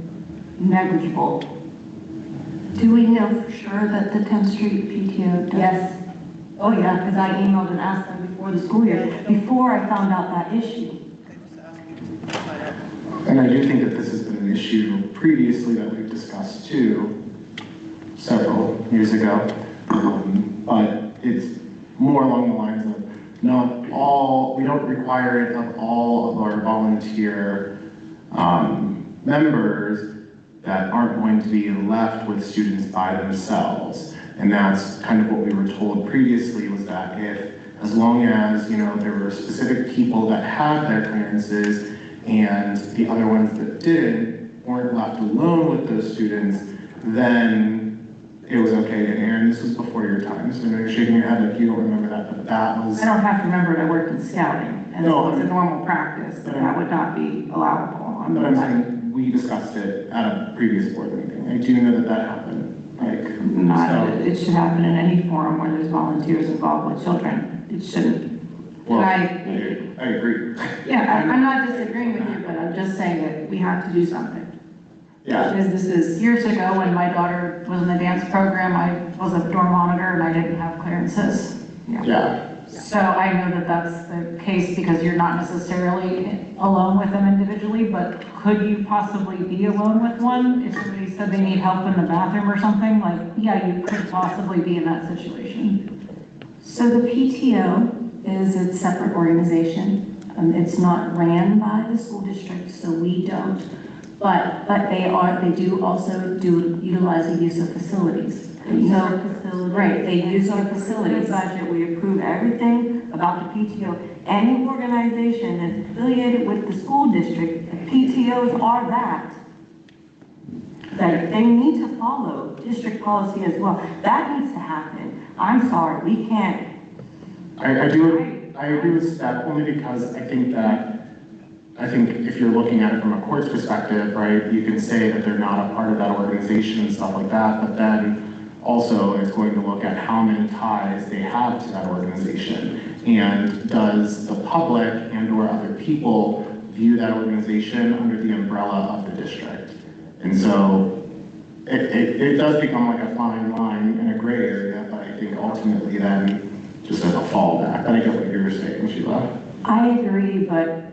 negligible. Do we know for sure that the 10th Street PTO does? Yes. Oh yeah, because I emailed and asked them before the school year, before I found out that issue. And I do think that this has been an issue previously that we've discussed too, several years ago. But it's more along the lines of we don't require it of all of our volunteer members that aren't going to be left with students by themselves. And that's kind of what we were told previously, was that as long as, there were specific people that had their clearances and the other ones that didn't weren't left alone with those students, then it was okay. And Aaron, this was before your time, so I know you're shaking your head like you don't remember that, but that was... I don't have to remember it. I worked in scouting, and No, it's a normal practice, that would not be allowable. But I'm saying we discussed it at a previous board meeting. I do know that happened. It should happen in any forum where there's volunteers involved with children. It shouldn't. Well, I agree. Yeah, I'm not disagreeing with you, but I'm just saying that we have to do something. Yeah. Because this is years ago when my daughter was in the dance program, I was a door monitor and I didn't have clearances. Yeah. So I know that that's the case because you're not necessarily alone with them individually, but could you possibly be alone with one? If somebody said they need help in the bathroom or something, like, yeah, you could possibly be in that situation. So the PTO is a separate organization. It's not ran by the school district, so we don't. But they do also utilize the use of facilities. Right, they use our facilities. Budget, we approve everything about the PTO. Any organization that's affiliated with the school district, the PTOs are that. That they need to follow district policy as well. That needs to happen. I'm sorry, we can't. I agree with that only because I think if you're looking at it from a court's perspective, right, you can say that they're not a part of that organization and stuff like that, but then also it's going to look at how many ties they have to that organization. And does the public and or other people view that organization under the umbrella of the district? And so it does become like a fine line and a gray area, but I think ultimately then just as a fallback. But I get what you're saying, Sheila. I agree, but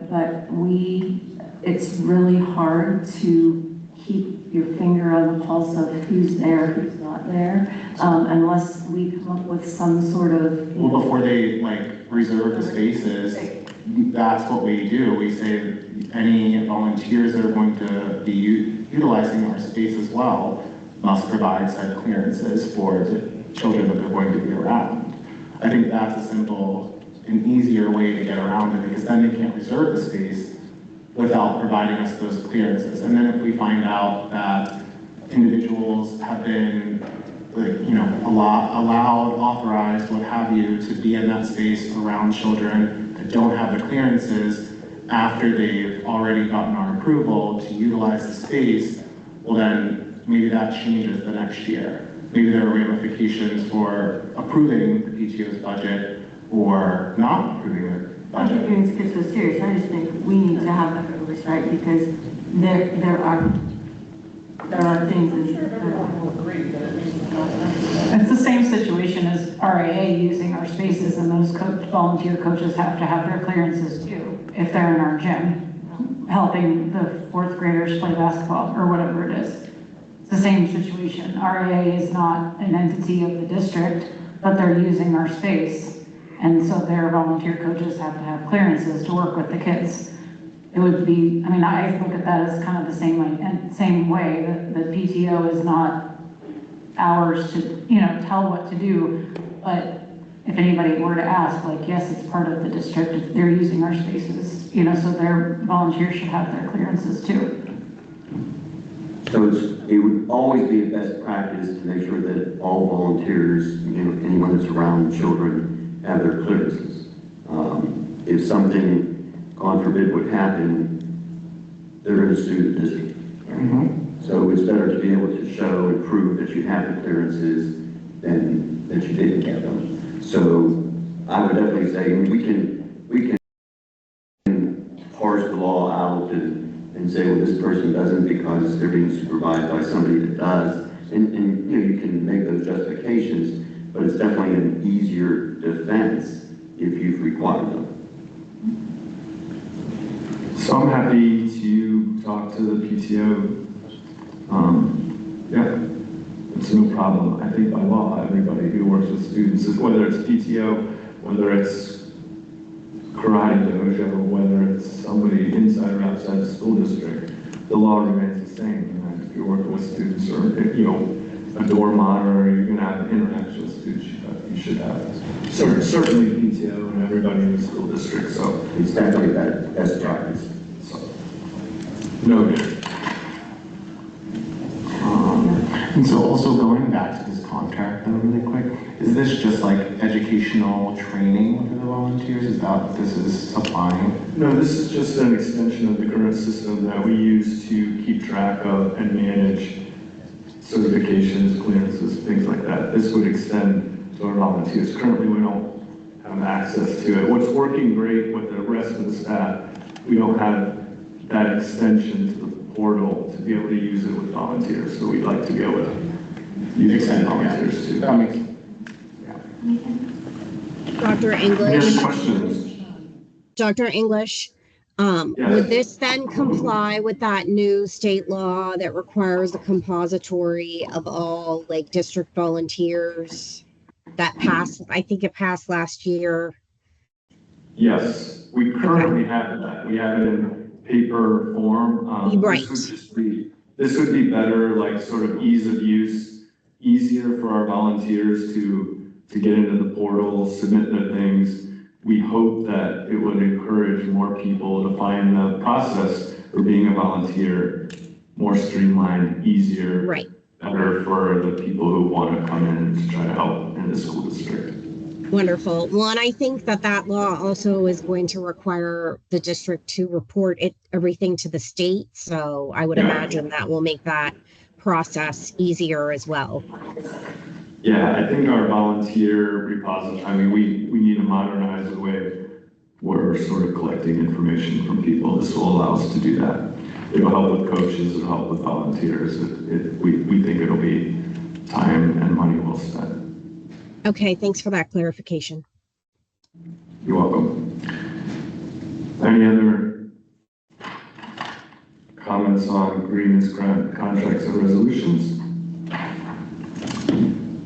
it's really hard to keep your finger on the pulse of who's there, who's not there, unless we come up with some sort of... Well, before they reserve the spaces, that's what we do. We say any volunteers that are going to be utilizing our space as well, must provide said clearances for the children that they're going to be around. I think that's a simple and easier way to get around it, because then they can't reserve the space without providing us those clearances. And then if we find out that individuals have been, allowed, authorized, what have you, to be in that space around children that don't have the clearances after they've already gotten our approval to utilize the space, well then maybe that changes the next year. Maybe there are ramifications for approving the PTO's budget or not approving their I don't budget. think it's so serious, I just think we need to have that oversight, because there are things It's the same situation as RAA using our spaces, and those volunteer coaches have to have their clearances too, if they're in our gym, helping the fourth graders play basketball or whatever it is. It's the same situation. RAA is not an entity of the district, but they're using our space. And so their volunteer coaches have to have clearances to work with the kids. It would be, I mean, I look at that as kind of the same way that the PTO is not ours to, tell what to do. But if anybody were to ask, like, yes, it's part of the district, if they're using our spaces, so their volunteers should have their clearances too. So it would always be a best practice to make sure that all volunteers, anyone that's around children, have their clearances. If something, God forbid, would happen, they're going to sue the district. So it's better to be able to show and prove that you have the clearances than that you didn't get them. So I would definitely say, we can parse the law out and say, well, this person doesn't because they're being supervised by somebody that does. And you can make those justifications, but it's definitely an easier defense if you've required them. So I'm happy to talk to the PTO. Yeah, it's no problem. I think by law, everybody who works with students, whether it's PTO, whether it's karate dojo, or whether it's somebody inside or outside the school district, the law remains the same. And if you're working with students, or a door monitor, or you're going to have interaction with students, you should have. Certainly PTO and everybody in the school district. So it's definitely best practice. So, noted. And so also going back to this contract though, really quick, is this just like educational training for the volunteers? Is that what this is applying? No, this is just an extension of the current system that we use to keep track of and manage certifications, clearances, things like that. This would extend to our volunteers. Currently, we don't have access to it. What's working great with the rest of the staff, we don't have that extension to the portal to be able to use it with volunteers. So we'd like to be able to use it with volunteers too. That makes Dr. Any English, other questions? Dr. English, Yes. would this then comply with that new state law that requires a compository of all district volunteers that passed? I think it passed last year. Yes, we currently have that. We have it in paper form. Right. This would be better, sort of ease of use, easier for our volunteers to get into the portal, submit their things. We hope that it would encourage more people to find the process for being a volunteer more streamlined, easier, Right. better for the people who want to come in to try to help in the school district. Wonderful. Well, and I think that law also is going to require the district to report everything to the state. So I would imagine that will make that process easier as well. Yeah, I think our volunteer repository, we need to modernize the way we're sort of collecting information from people. This will allow us to do that. It'll help with coaches, it'll help with volunteers. We think it'll be time and money well spent. Okay, thanks for that clarification. You're welcome. Any other comments on agreements, contracts, and resolutions?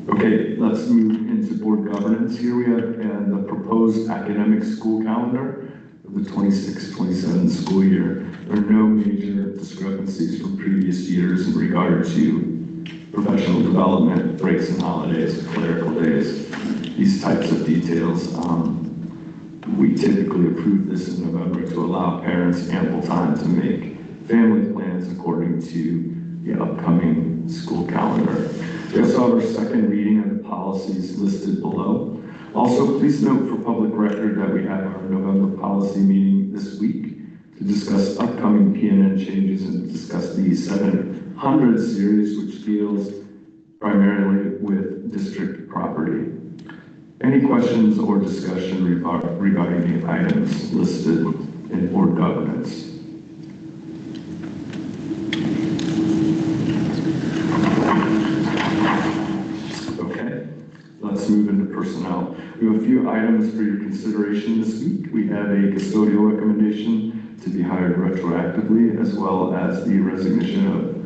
Okay, let's move into board governance. Here we have the proposed academic school calendar of the 26-27 school year. There are no major discrepancies from previous years in regard to professional development, breaks and holidays, clerical days, these types of details. We typically approve this in November to allow parents ample time to make family plans according to the upcoming school calendar. We also have our second reading of the policies listed below. Also, please note for public record that we have our November policy meeting this week to discuss upcoming PNN changes and discuss the 700 series, which deals primarily with district property. Any questions or discussion regarding the items listed in board governance? Okay, let's move into personnel. We have a few items for your consideration this week. We have a custodial recommendation to be hired retroactively, as well as the resignation of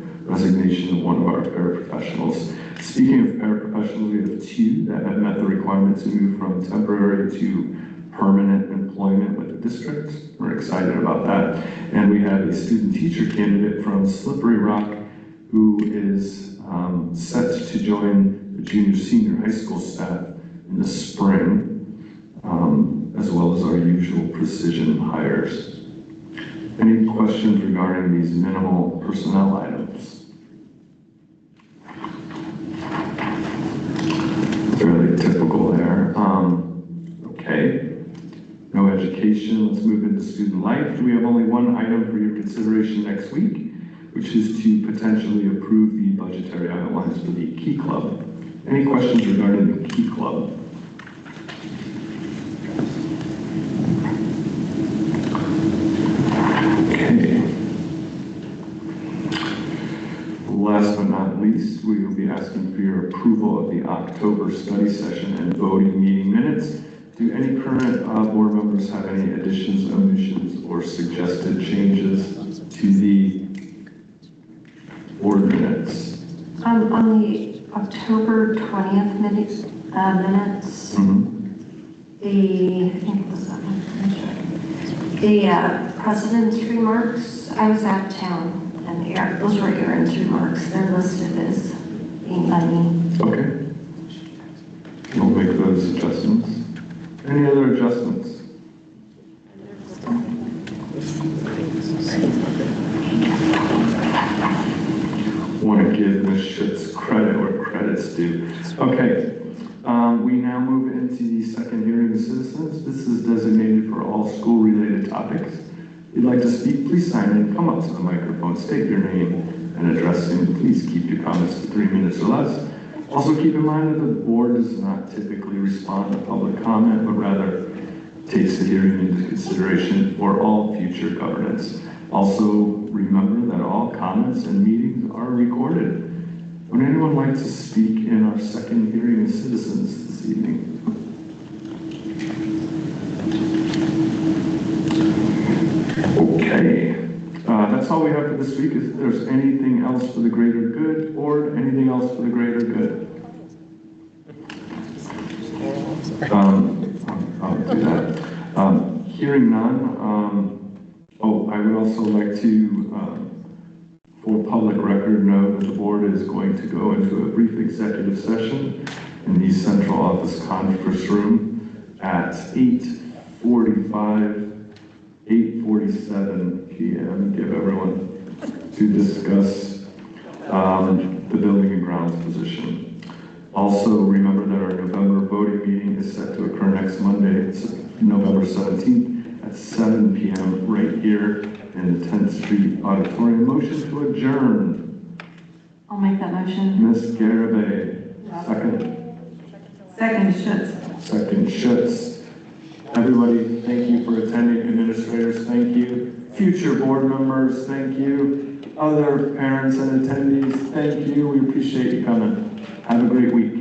one of our paraprofessionals. Speaking of paraprofessionals, we have two that have met the requirement to move from temporary to permanent employment with the district. We're excited about that. And we have a student teacher candidate from Slippery Rock who is set to join the junior-senior high school staff in the spring, as well as our usual precision hires. Any questions regarding these minimal personnel items? Fairly typical there. Okay. No education. Let's move into student life. We have only one item for your consideration next week, which is to potentially approve the budgetary outlines for the Key Club. Any questions regarding the Key Club? Okay. Last but not least, we will be asking for your approval of the October study session and voting meeting minutes. Do any current board members have any additions, omissions, or suggested changes to the board minutes? On the October 20th minutes, I think it was that one. The president's remarks, I was out of town. And those were Aaron's remarks. They're listed as being by me. Okay. We'll make those adjustments. Any other adjustments? Want to give Ms. Schutz credit where credit's due. Okay. We now move into the second hearing of citizens. This is designated for all school-related topics. If you'd like to speak, please sign in, come up to the microphone, state your name and address, and please keep your comments to 3 minutes or less. Also keep in mind that the board does not typically respond to public comment, but rather takes the hearing into consideration for all future governance. Also remember that all comments and meetings are recorded. Would anyone like to speak in our second hearing of citizens this evening? Okay, that's all we have for this week. If there's anything else for the greater good, or anything else for the greater good? I'll do that. Hearing none, I would also like to, for public record, know that the board is going to go into a brief executive session in the central office conference room at 8:47 p.m. Give everyone to discuss the building and grounds position. Also, remember that our November voting meeting is set to occur next Monday, it's November 17th at 7 p.m. right here in the 10th Street Auditorium. Motion to adjourn. I'll make that motion. Ms. Garibay, second. Second, Schutz. Second, Schutz. Everybody, thank you for attending. Administrators, thank you. Future board members, thank you. Other parents and attendees, thank you. We appreciate you coming. Have a great week.